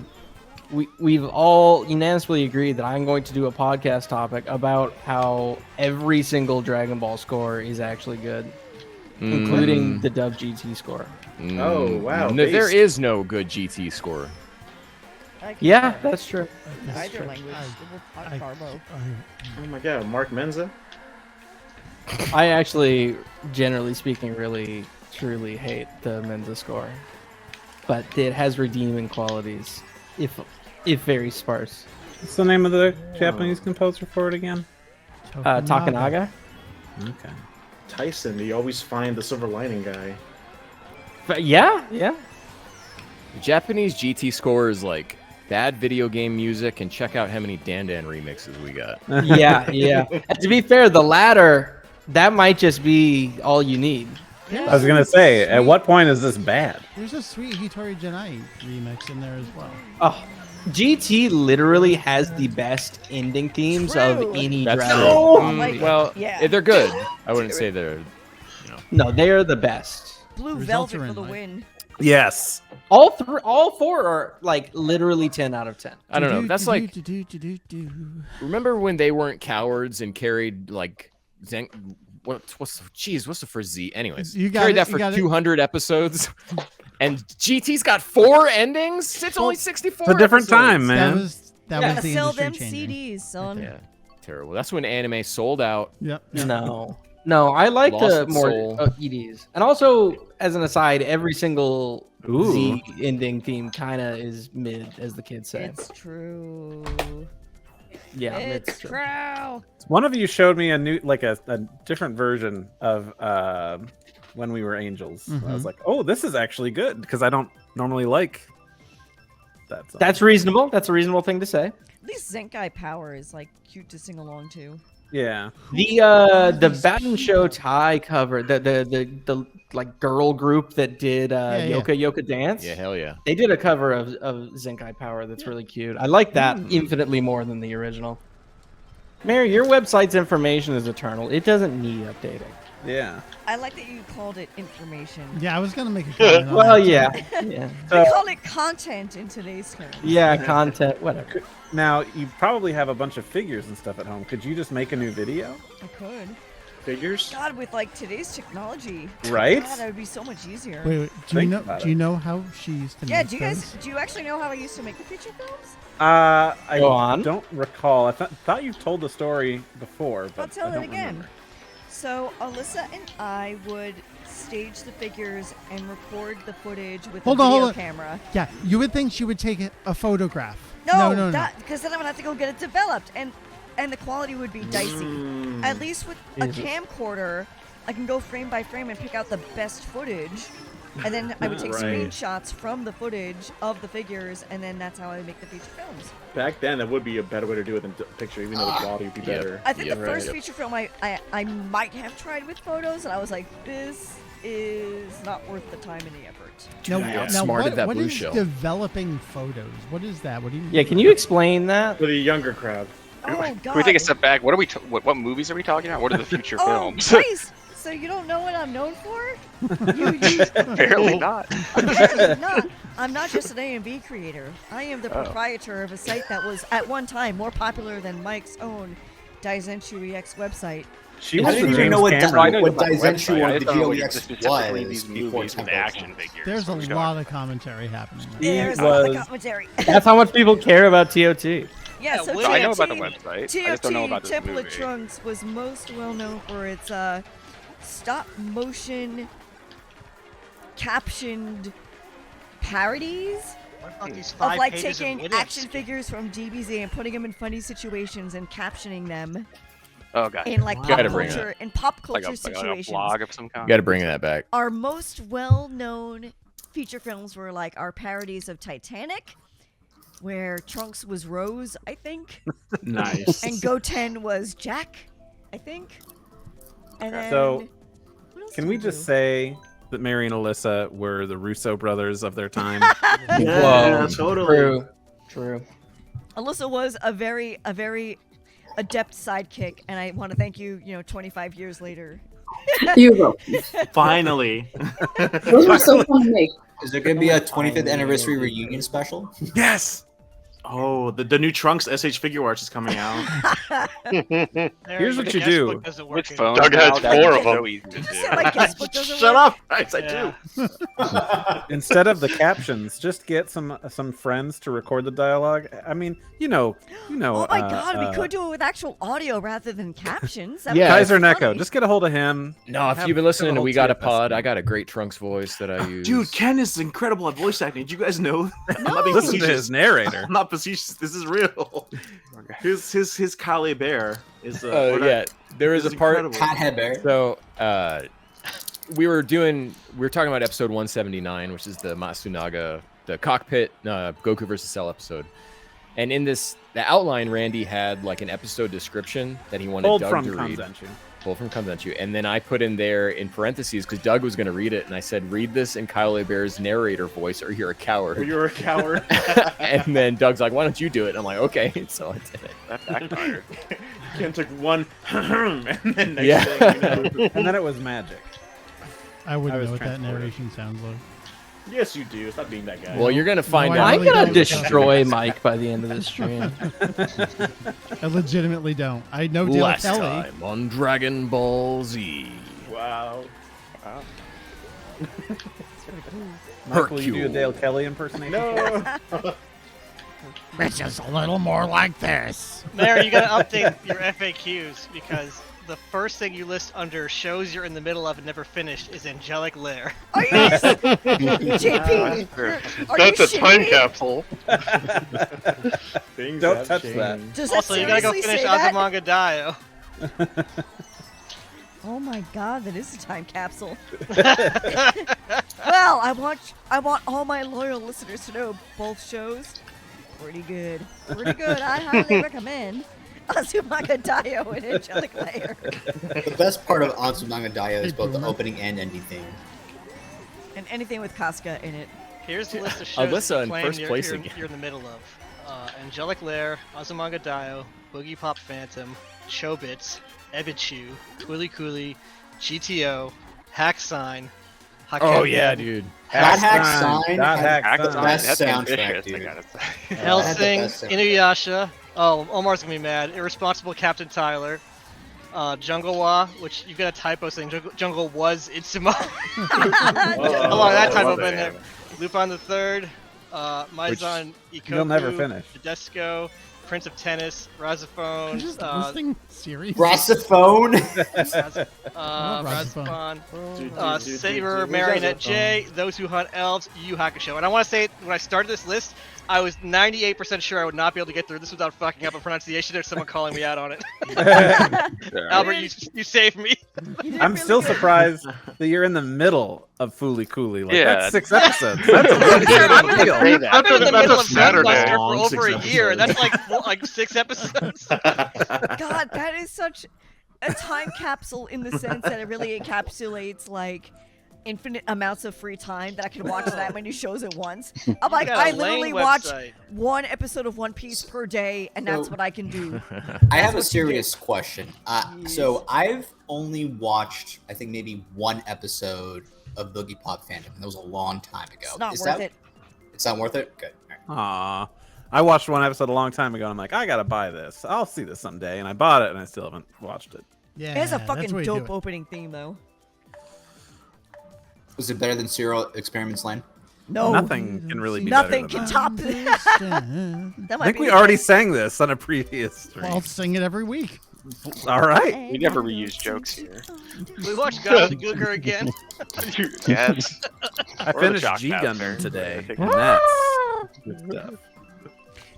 We've all unanimously agreed that I'm going to do a podcast topic about how every single Dragon Ball score is actually good, including the dub GT score. Oh, wow, No, there based. is no good GT score. I can Yeah, talk that's true. either language. We'll talk Garbo. Oh my god, Mark Menza. I actually, generally speaking, really truly hate the Menza score, but it has redeeming qualities, if very sparse. What's the name of the Japanese composer for it again? Takanaga. Okay. Tyson, you always find the silver lining guy. But yeah. The Japanese GT score is like bad video game music, and check out how many Dan remixes we got. Yeah. And to be fair, the latter, that might just be all you need. I was gonna say, at what point is this bad? There's a sweet Hitori Janai remix in there as well. Oh, GT literally has the best ending themes of any That's Dragon true. Ball like, Well, yeah. they're good. I wouldn't say they're. No, they are the best. Blue Results Velvet are for in, the like- win. Yes. All four are like literally 10 out of 10. I don't know. That's like. Remember when they weren't cowards and carried like Zen? What's the first Z? Anyways, You got carried it, that you for got it. 200 episodes, and GT's got 4 endings. It's only 64. It's a different episodes. time, man. That Gotta was the sell industry them changing. CDs, son. Yeah, terrible. That's when anime sold out. Yep. No, I like Lost the its more soul. EDs. And also, as an aside, every single Ooh. Z ending theme kind of is mid, as the kids say. It's true. Yeah, It's true. true. One of you showed me a new, like a different version of When We Were Angels. I was like, oh, this is actually good because I don't normally like that song. That's reasonable. That's a reasonable thing to say. At least Zenkai Power is like cute to sing along to. Yeah. The Batten Show Thai cover, the like girl group that did Yoka Dance. Yeah, hell yeah. They did a cover of Zenkai Power that's really cute. I like that infinitely more than the original. Mary, your website's information is eternal. It doesn't need updating. Yeah. I like that you called it information. Yeah, I was gonna make a comment on Well, that, too. yeah. They call it content in today's terms. Yeah, content, whatever. Now, you probably have a bunch of figures and stuff at home. Could you just make a new video? I could. Figures? God, with like today's technology. Right? God, that would be so much easier. Wait, do you know how she used to Yeah, make do you actually know how I used to make the feature films? I Go on. don't recall. I thought you told the story before, but I'll tell I it don't again. remember. So Alyssa and I would stage the figures and record the footage with Hold a on, video hold on. camera. Yeah, you would think she would take a photograph. No, because then I would have to go get it developed, and the quality would be dicey. At least with a camcorder, I can go frame by frame and pick out the best footage, and then I would take Right. screenshots from the footage of the figures, and then that's how I would make the feature films. Back then, that would be a better way to do it than picture, even though the quality would be Yeah. better. I think Yeah, the right. first feature film I might have tried with photos, and I was like, this is not worth the time and the effort. Now, I outsmarted that what blue is shell. developing photos? What is that? What do you mean? Yeah, can you explain that? For the younger crowd. Oh, God. Can we take a step back? What are we? What movies are we talking about? What are the future Oh, films? Christ! So you don't know what I'm known for? Apparently not. Apparently not. I'm not just an A&B creator. I am the proprietor of a site that was at one time more popular than Mike's own Kanzenshuu EX website. She I was didn't the even James know what Cameron. I know what about the Kanzenshuu website. on I the don't know what GOEX specifically was these before movies with Temple action Clones. figures. There's a What are we lot of commentary happening. There's was- the commentary. That's how much people care about TOT. Yeah, so I know about the TOT website. I just don't know about this Temple of movie. Trunks was most well known for its stop motion captioned parodies of like taking action figures from DBZ and putting them in funny situations and captioning them Oh god. in like Gotta bring it. pop Like culture a situations. blog of some kind. You got to bring that back. Our most well-known feature films were like our parodies of Titanic, where Trunks was Rose, I think, Nice. and Goten was Jack, I think. And then So, what else Can did we we just do? say that Mary and Alyssa were the Russo brothers of their time? Yeah, totally. True. Alyssa was a very adept sidekick, and I want to thank you. 25 years later. You go. Finally. Those were so fun to make. Is there going to be a 25th anniversary reunion special? Yes. Oh, the new Trunks SH figure arts is coming out. Here's what you do. With phones Doug has now, 4 of so them. easy to do. My guestbook doesn't Shut work. up! Right, I do. Instead of the captions, just get some friends to record the dialogue. I mean, you know. Oh my god, we could do it with actual audio rather than captions. That Yeah, would be Kaiser funny. Neko, just get a hold of him. No, if Have- you've been listening have to a We whole Got a TFS Pod, thing. I got a great Trunks voice that I use. Dude, Ken is incredible at voice acting. Did you guys know? I'm not being Listen to facetious. his narrator. I'm not facetious. This is real. His Kale Bear is. Yeah, there is a part. incredible. Cathead bear. So, we were talking about episode 179, which is the Matsunaga, the cockpit Goku versus Cell episode. And in the outline, Randy had like an episode description that he wanted Pulled Doug from to read. Kanzenshuu. Pulled from Kanzenshuu. And then I put in there in parentheses because Doug was going to read it, and I said, "Read this in Kyle Bear's narrator voice, or you're a coward." You're a coward. And then Doug's like, "Why don't you do it?" And I'm like, "Okay." So I did it. That backfired. Ken took one, and then next Yeah. thing you know. And then it was magic. I wouldn't I was know what that transported. narration sounds like. Yes, you do. Stop being that guy. Well, you're going to find No, I out. I'm really gonna don't. destroy Mike by the end of this stream. I legitimately don't. I know Dale Last Kelly. time on Dragon Ball Z. Wow. Mike, will you do a Hercule. Dale Kelly impersonation? No. It's just a little more like this. Mary, you gotta update your FAQs because the first thing you list under shows you're in the middle of and never finished is Angelic Lair. Are you JP? Are That's you a time shitting? capsule. Things Don't have touch changed. that. Does that Also, you gotta go seriously finish say that? Azumanga Daioh. Oh my god, that is a time capsule. Well, I want all my loyal listeners to know both shows pretty good. Pretty good. I highly recommend Azumanga Daioh and Angelic Lair. The best part of Azumanga Daioh is both the opening and ending theme. And anything with Casca in it. Here's the list of shows Alyssa that in you're first playing place you're, again. you're in the middle of. Angelic Lair, Azumanga Daioh, Boogie Pop Phantom, Chobits, Ebichu, Twilly Cooley, GTO, Hack Sign, Oh, yeah, dude. That hack sign That had hack the sign. best That's soundtrack, ambitious, I dude. gotta say. Helsing, best sound. Inuyasha. Oh, Omar's gonna be mad. Irresponsible Captain Tyler. Jungle Wa, which you got a typo saying Jungle was Itzuma. Along that typo love in it. there. Lupin the Third, Maizan Ikoku, you'll never finish. Tedesco, Prince of Tennis, Razaphone, Just listing series. Rassophone. Razaphone, Dude, Saber, dude, Marionette Razaphone. J, Those Who Hunt Elves, Yu Yu Hakusho. And I want to say, when I started this list, I was 98% sure I would not be able to get through this without fucking up a pronunciation or someone calling me out on it. Albert, you saved me. You did I'm really still good. surprised that you're in the middle of Fooly Cooley. Like, Yeah. that's 6 episodes. That's a really big I'm in deal. the, I've been in the That's middle a of Saturday. Gunbuster for Long over 6 a year. episodes. That's like 6 episodes. God, that is such a time capsule in the sense that it really encapsulates like infinite amounts of free time that I can watch that many shows at once. I'm like, got a I Lane literally watch website. one episode of One Piece per day, and that's So- what I can do. I have a what you serious question. So I've only watched, I think, maybe one episode of Boogie Pop Phantom, and that was a long time ago. It's not Is worth that, it. It's not worth it? Good. All right. Aw. I watched one episode a long time ago, and I'm like, I gotta buy this. I'll see this someday. And I bought it, and I still haven't watched it. Yeah, It has a that's fucking what you do dope it. opening theme, though. Was it better than Serial Experiments Land? No, Nothing can really be nothing better than can that. top that. that I might think be we the already best. sang this on a previous stream. Well, I'll sing it every week. All right. We never reuse jokes here. We watched God of the Googer again. Yes. I Or the finished Shock G Master. Gundam today, I think and that's good stuff.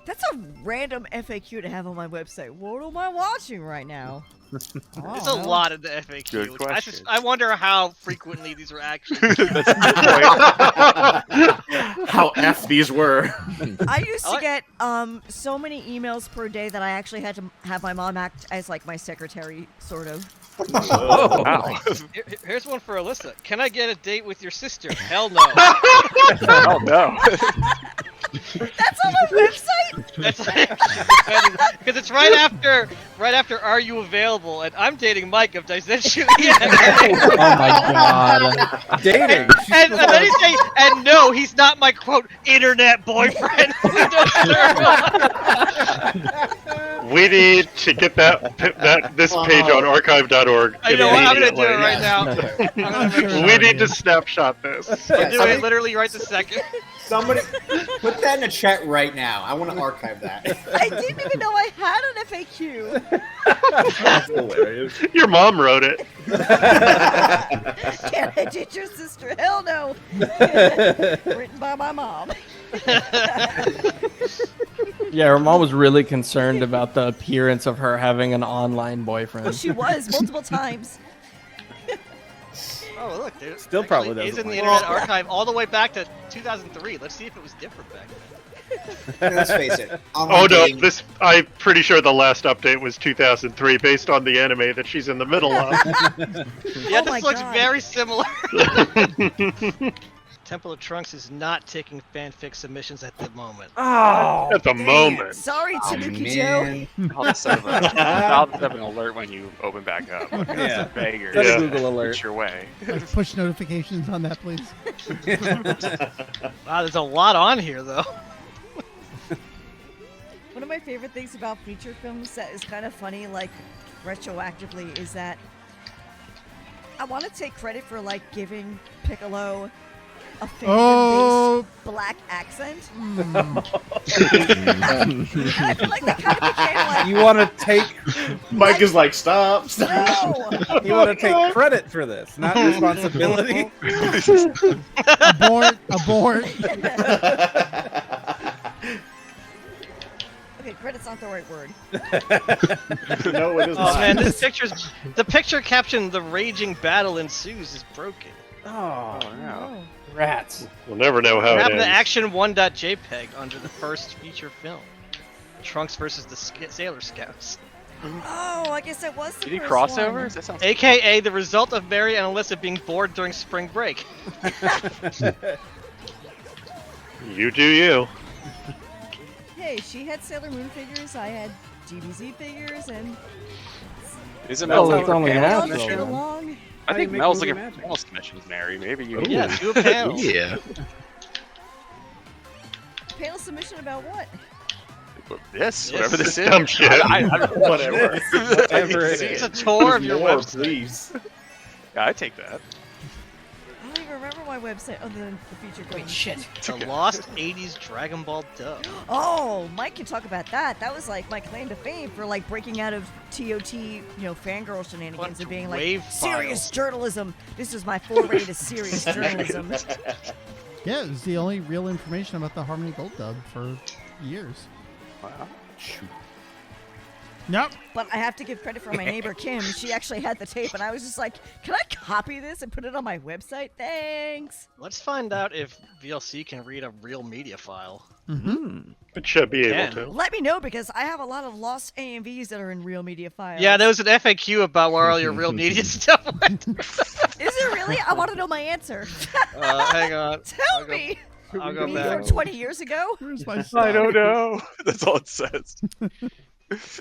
That's a random FAQ to have on my website. What am I watching right now? There's a lot of the FAQ. Good I, question. I wonder how frequently these are actually. That's a good point. How F these were. I used to get so many emails per day that I actually had to have my mom act as like my secretary, sort of. Oh, wow. Here's one for Alyssa. Can I get a date with your sister? Hell no. Oh, no. That's on my website. That's because it's right after Are You Available? And I'm dating Mike of Kanzenshuu. Oh my god. Dating. And then he say, and no, he's not my quote internet boyfriend. We need to get this page on archive.org. I know what, I'm gonna do it right now. We need to snapshot this. I'll do it literally right this second. Somebody put that in the chat right now. I want to archive that. I didn't even know I had an FAQ. That's hilarious. Your mom wrote it. Can I ditch your sister? Hell no. Written by my mom. Yeah, her mom was really concerned about the appearance of her having an online boyfriend. Well, she was multiple times. Oh, look, there Still probably is doesn't in the like Internet Archive all the way back to 2003. Let's see if it was different back then. Let's face it. Oh no, I'm pretty sure the last update was 2003 based on the anime that she's in the middle of. Yeah, Oh my this looks God. very similar. Temple of Trunks is not taking fanfic submissions at the moment. Oh, At the moment. Sorry, Tanuki Joe. I'll just have an alert when you open back up. Yeah. Beggar. That's Yeah. a Google alert. It's your way. Like, push notifications on that, please. Wow, there's a lot on here, though. One of my favorite things about feature films that is kind of funny, like retroactively, is that I want to take credit for like giving Piccolo a fandom-based black accent. I feel like that kind of became like, You want to take Mike is like, stop. no. you want to take credit for this, not responsibility. Abort. Okay, credit's not the right word. No, it is Oh not. man, the picture caption "The raging battle ensues" is broken. Oh, no. Rats. We'll never know how What it happened ends. to Action 1.jpg under the first feature film? Trunks versus the Sailor Scouts. Oh, I guess that was the Did he first crossovers? one. That sounds. AKA the result of Mary and Alyssa being bored during spring break. You do you. Hey, she had Sailor Moon figures, I had DBZ figures, and Isn't Oh, Mel it's looking only for we all natural. just panels? get then. along. I think How do you make Mel's movie looking for magic? panels commissions, Mary. Maybe you. Yeah, do a panel. Yeah. Panel submission about what? This, Yes. whatever this is. Dumb shit. Whatever. Whatever it It's is. a tour of your More, website. please. Yeah, I take that. I don't even remember my website other than the feature film. Wait, shit. The lost 80s Dragon Ball dub. Oh, Mike can talk about that. That was like my claim to fame for like breaking out of TOT, fangirl shenanigans and being like Wave serious files. journalism. This is my foray to serious journalism. Yeah, it was the only real information about the Harmony Gold dub for years. Wow. Nope. But I have to give credit for my neighbor Kim. She actually had the tape, and I was just like, "Can I copy this and put it on my website? Thanks." Let's find out if VLC can read a real media file. It should be able Can. to. Let me know because I have a lot of lost AMVs that are in real media files. Yeah, there was an FAQ about where all your real media stuff went. Is it really? I want to know my answer. Hang on. Tell me. I'll go Me back. from 20 years ago? Where's my I don't know. That's all it says.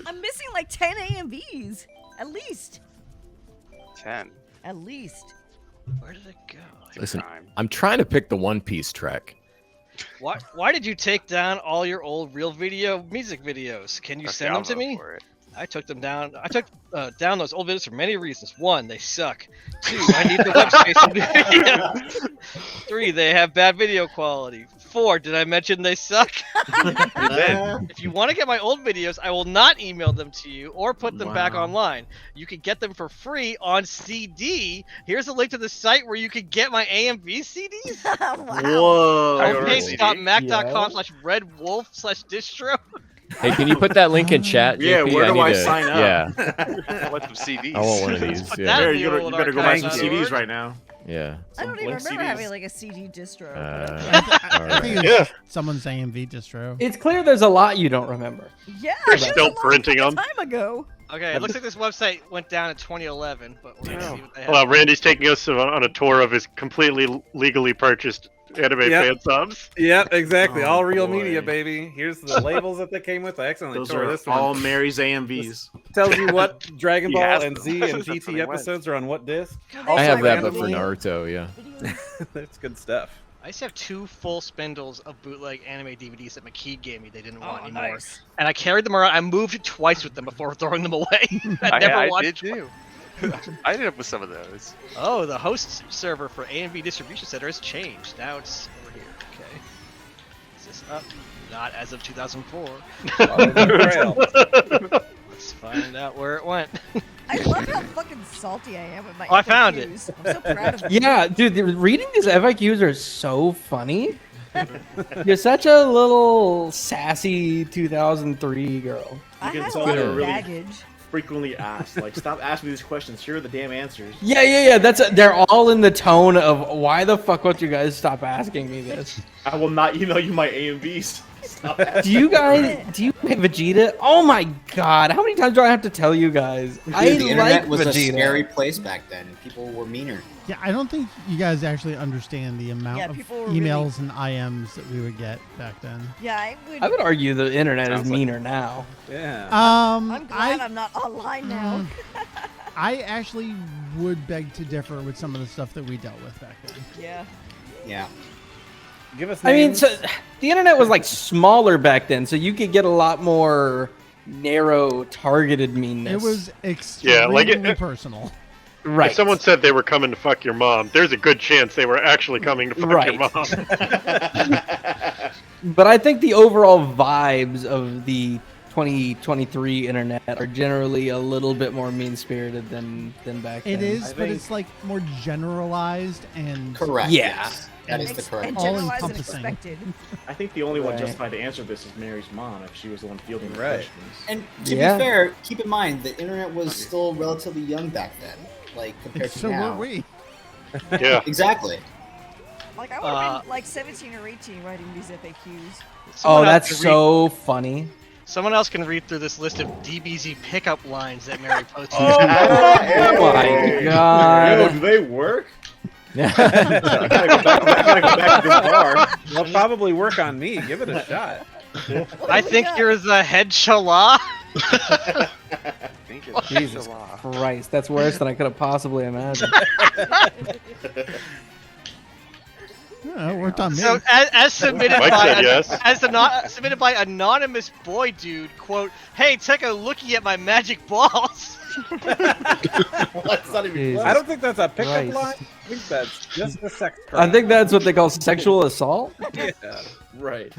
I'm missing like 10 AMVs. At least. 10. At least. Where did it go? Listen, Time. I'm trying to pick the One Piece track. Why did you take down all your old real video music videos? Can you Press send them to download me? for it. I took them down. I took down those old videos for many reasons. 1, they suck. 2, I need the web space for the video. 3, they have bad video quality. 4, did I mention they suck? If you want to get my old videos, I will not email them to you or put them back online. You can get them for free on CD. Here's a link to the site where you can get my AMV CDs. Wow. Whoa. Homepage.mac.com/redwolf/distro. Hey, can you put that link in chat? Yeah, JP? where do need I to- sign up? Yeah, I want some CDs. I want one of these. Put Yeah, that Here, in the you old better go buy some archive.org. CDs right now. yeah. I don't even blank remember CDs. having like a CD distro. I think it's someone's AMV distro. It's clear there's a lot you don't remember. Yeah, We're it was still a long printing fucking them. time ago. Okay, it looks like this website went down in 2011, but we're gonna see what they have. Well, Randy's taking us on a tour of his completely legally purchased anime fan subs. Yep, exactly. Oh, all real boy. media, baby. Here's the labels that they came with. I accidentally Those tore are this one. all Mary's AMVs. Tells you what Dragon Ball Yes. and Z and That's what GT he went. episodes are on what disc. I have that, but randomly- for Naruto, yeah. That's good stuff. I used to have 2 full spindles of bootleg anime DVDs that McKee gave me. They didn't want Oh, anymore, nice. and I carried them around. I moved twice with them before throwing them away. I never I watched. did too. I ended up with some of those. Oh, the host server for AMV Distribution Center has changed. Now it's over here. Okay. Is this up? Not as of 2004. Let's find out where it went. I love how fucking salty I am with my Oh, I found it. FAQs. I'm so proud of you. Yeah, dude, reading these FAQs are so funny. You're such a little sassy 2003 girl. I can had a tell lot they're of really- baggage. Frequently asked. Like, stop asking me these questions. Here are the damn answers. Yeah. They're all in the tone of why the fuck won't you guys stop asking me this? I will not email you my AMVs. Stop asking. Do you play Vegeta? Oh my god, how many times do I have to tell you guys? Dude, I the internet like was a Vegeta. scary place back then. People were meaner. Yeah, I don't think you guys actually understand the amount Yeah, of people were emails and IMs that we would get back then. Yeah, I would argue the internet is Sounds like- meaner now. Yeah. I'm glad I'm not online now. I actually would beg to differ with some of the stuff that we dealt with back then. Yeah. Yeah. Give us I mean, names. so the internet was like smaller back then, so you could get a lot more narrow, targeted meanness. It was extremely personal. Right. If someone said they were coming to fuck your mom, there's a good chance they were actually coming to fuck your mom. But I think the overall vibes of the 2023 internet are generally a little bit more mean-spirited than back then. It is, but it's like more generalized and Correct. Yeah. Yes. That is the correct. And all generalized and encompassing. expected. I think the only one Right. justified to answer this is Mary's mom, if she was the one fielding the Right. questions. And to Yeah. be fair, keep in mind the internet was still relatively young back then, like compared to so now. were we. Yeah. Exactly. Like, I would have been like 17 or 18 writing these FAQs. Oh, Someone else that's can so funny. Someone else can read through this list of DBZ pickup lines that Mary posted. Oh my god. Yo, do they work? Yeah. I gotta go back to this bar. They'll probably work on me. Give it a shot. I think you're the head chala. Jesus Christ, that's worse than I could have possibly imagined. Yeah, it worked on me. So, as submitted Mike by said yes. submitted by anonymous boy dude, quote, "Hey, take a lookie at my magic balls." That's not even Jesus I don't think that's a pickup Christ. line. I think that's just a sex I crime. think that's what they call sexual assault. Yeah, right.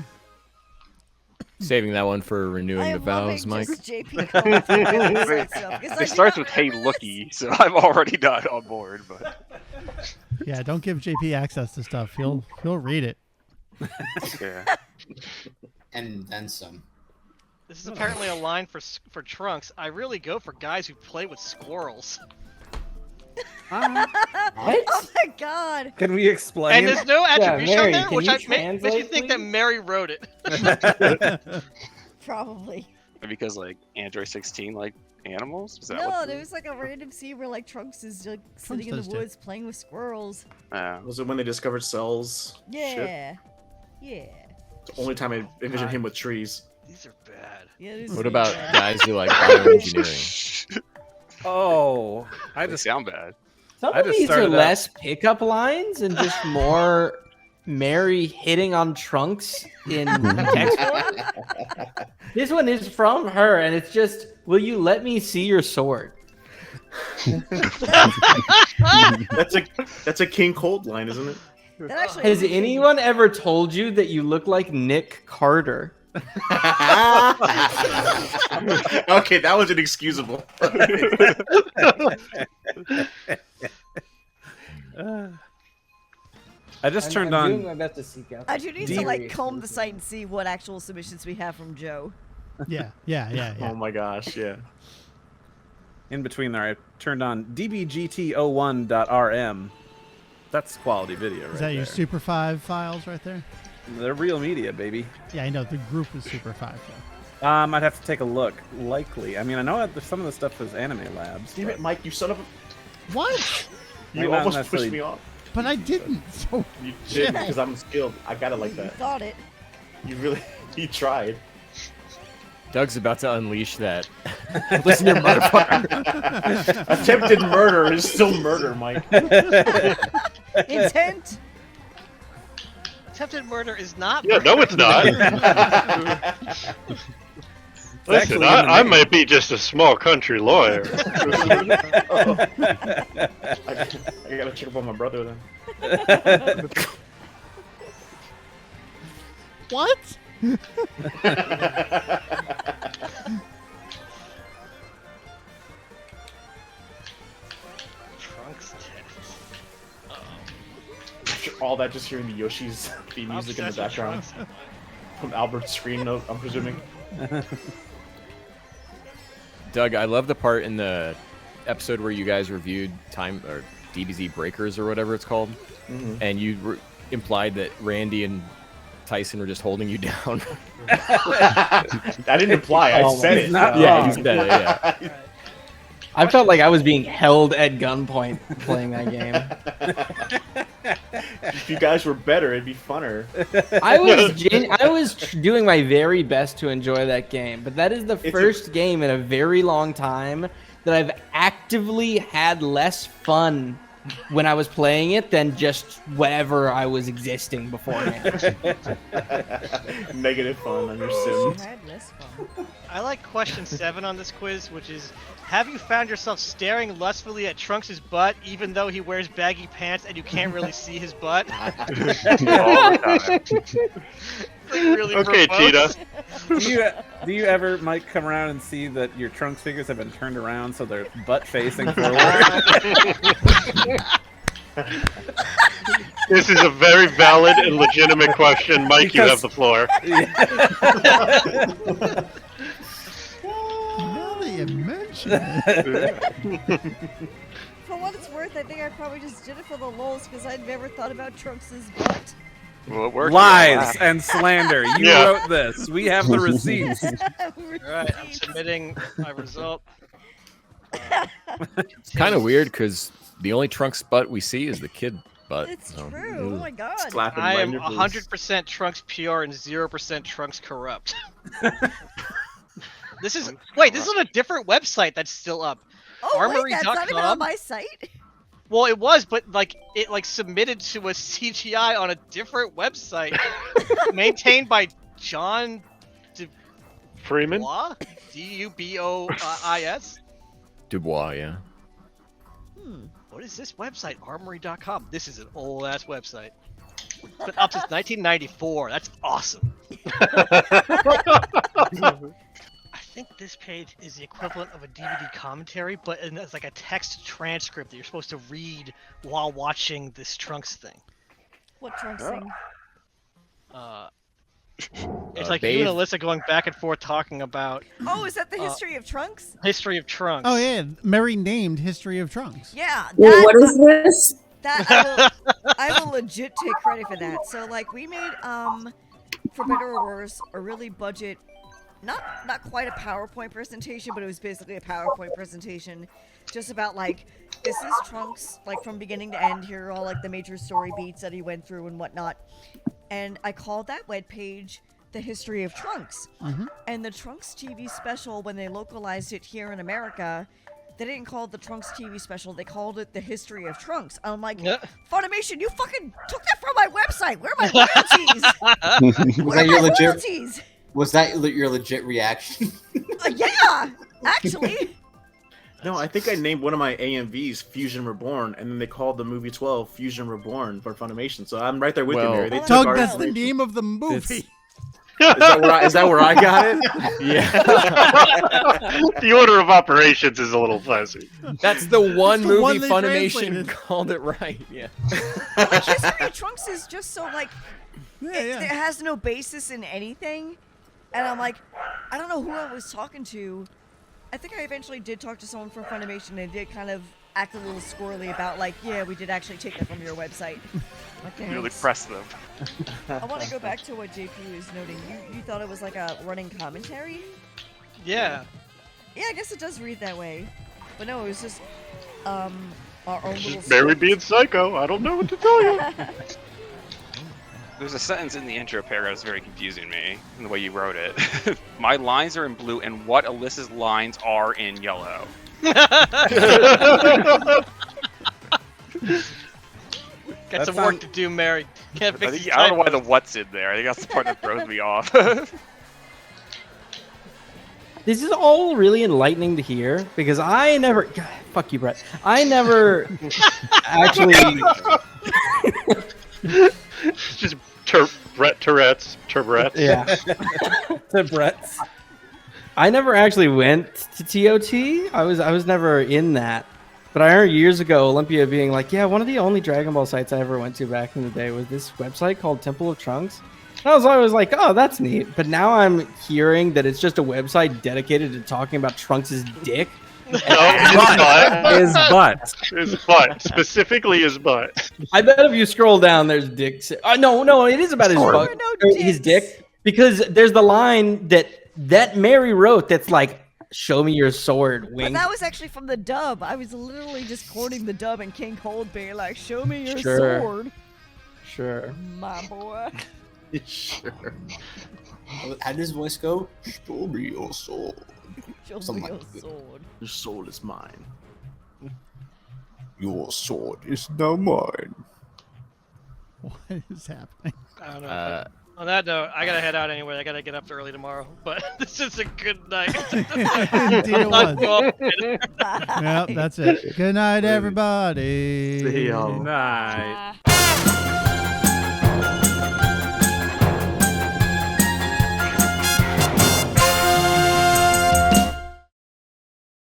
Saving that one for I renewing the am vows, loving Mike. just JP calling for that stuff, 'cause I It do starts not with "Hey, remember this. looky," so I'm already not on board. But Yeah, don't give JP access to stuff. He'll read it. yeah, And then some. This is apparently a line for Trunks. I really go for guys who play with squirrels. What? Oh my god. Can we explain? And there's no attribution Mary, on there, can which you makes me translate, think that please? Mary wrote it. Probably. because like Android 16 like animals. Is that No, what? there was like a random scene where like Trunks is like Trunks sitting in does the too. woods playing with squirrels. Was it when they discovered cells? Shit. Yeah. Yeah. It's the only time I envisioned him with trees. These are bad. Yeah, it is What really about bad. guys who like bioengineering? Oh, I They just sound bad. Some I of just these are started out- less pickup lines and just more Mary hitting on Trunks in text form. This one is from her, and it's just, "Will you let me see your sword?" That's a King Cold line, isn't it? That actually Has is- anyone ever told you that you look like Nick Carter? Okay, that was inexcusable. I just turned I'm on. doing my best to seek out. I do need to like Deep- comb the site and see what actual submissions we have from Joe. Yeah. Oh my gosh, yeah. In between there, I turned on dbgt01.rm. That's quality video right Is that there. your Super 5 files right there? They're real media, baby. Yeah, I know. The group is Super 5, though. I'd have to take a look. Likely. I mean, I know that some of the stuff is Anime Labs. Damn it, but Mike, you son of a... What? Might You not almost necessarily- pushed me off. But I didn't. So You did because I'm skilled. I got it like You that. thought it. You tried. Doug's about to unleash that. Listen, you motherfucker. Attempted murder is still murder, Mike. Intent. Attempted murder is not. Yeah, no, it's not. Listen, I might be just a small country lawyer. I gotta check up on my brother then. what? Trunks test. All that just hearing the Yoshi's theme music in the background from Albert's screen note, I'm presuming. Doug, I love the part in the episode where you guys reviewed Time or DBZ Breakers or whatever it's called, and you implied that Randy and Tyson were just holding you down. I didn't imply. I said it. Yeah, you said it. Yeah. I felt like I was being held at gunpoint playing that game. If you guys were better, it'd be funner. I was doing my very best to enjoy that game, but that is the first game in a very long time that I've actively had less fun when I was playing it than just wherever I was existing beforehand. Negative fun on your Sims. I like question 7 on this quiz, which is: have you found yourself staring lustfully at Trunks' butt, even though he wears baggy pants and you can't really see his butt? All the time. Really Okay, verbose. Cheetah. Do you ever, Mike, come around and see that your Trunks figures have been turned around so they're butt facing forward? This is a very valid and legitimate question. Mike, you have the floor. Now that you mention it. For what it's worth, I think I probably just did it for the lulz because I'd never thought about Trunks' butt. Well, it worked. Lies and slander. You Yeah. wrote this. We have the receipts. Alright, I'm submitting my result. It's kind of weird because the only Trunks butt we see is the kid butt. It's so- true. Oh my god. Slap him I right am in your face. 100% Trunks pure and 0% Trunks corrupt. This is on a different website that's still up. Oh wait, that's not even on Armory.com? my site? Well, it was, but it submitted to a CGI on a different website, maintained by John Freeman? Dubois? D-U-B-O-I-S? Dubois, yeah. What is this website? Armory.com. This is an old ass website. It's been up since 1994. That's awesome. I think this page is the equivalent of a DVD commentary, but it's like a text transcript that you're supposed to read while watching this Trunks thing. What Trunks thing? It's like Babe. you and Alyssa going back and forth talking about Oh, is that the history of Trunks? history of Trunks. Oh yeah, Mary named History of Trunks. Yeah. Well, what is this? That I will legit take credit for that. So like we made for better or worse a really budget, not quite a PowerPoint presentation, but it was basically a PowerPoint presentation, just about like this is Trunks like from beginning to end. Here are all like the major story beats that he went through and whatnot. And I called that webpage The History of Trunks. And the Trunks TV special, when they localized it here in America, they didn't call it the Trunks TV special. They called it The History of Trunks. I'm like, Funimation, you fucking took that from my website. Where are my royalties? Was Where that are your my legit? royalties? Was that your legit reaction? Yeah, actually. No, I think I named one of my AMVs Fusion Reborn, and then they called the movie 12 Fusion Reborn for Funimation. So I'm right there with you, Mary. They took Doug, our that's the information. name of the movie. Is that where I got it? Yeah. The order of operations is a little fuzzy. That's the one the movie one they Funimation translated. called it right. Yeah. Like, History of Trunks is just so like Yeah, it yeah. has no basis in anything. And I'm like, I don't know who I was talking to. I think I eventually did talk to someone from Funimation and did kind of act a little squirrely about like, yeah, we did actually take that from your website. Like, Really thanks. press them. I want to go back to what JP was noting. You thought it was like a running commentary? Yeah. Yeah, I guess it does read that way. But no, it was just a our own little. Mary being psycho. I don't know what to tell you. There's a sentence in the intro paragraph that's very confusing me in the way you wrote it. My lines are in blue, and what Alyssa's lines are in yellow. Got some work to do, Mary. Can't fix these I don't know why the typos. what's in there. I think that's the part that throws me off. This is all really enlightening to hear because I never. God, fuck you, Brett. I never actually. Just Brett Tourette's. Yeah. To Brett's. I never actually went to TOT. I was never in that. But I heard years ago Olympia being like, yeah, one of the only Dragon Ball sites I ever went to back in the day was this website called Temple of Trunks. And I was always like, oh, that's neat. But now I'm hearing that it's just a website dedicated to talking about Trunks' dick. No, his butt. His butt. Specifically his butt. I bet if you scroll down, there's dicks. No, it is about his butt. His dick. Because there's the line that Mary wrote that's like, show me your sword, But wink. that was actually from the dub. I was literally just quoting the dub and King Cold being like, show me your Sure. sword, Sure. my boy. Sure. How does his voice go? Show me your sword. Show Something me like your that. sword. Your soul is mine. Your sword is now mine. What is happening? I don't know. On that note, I gotta head out anyway. I gotta get up early tomorrow. But this is a good night. Indeed it was. Yep, that's it. Good night, everybody. See y'all. Night.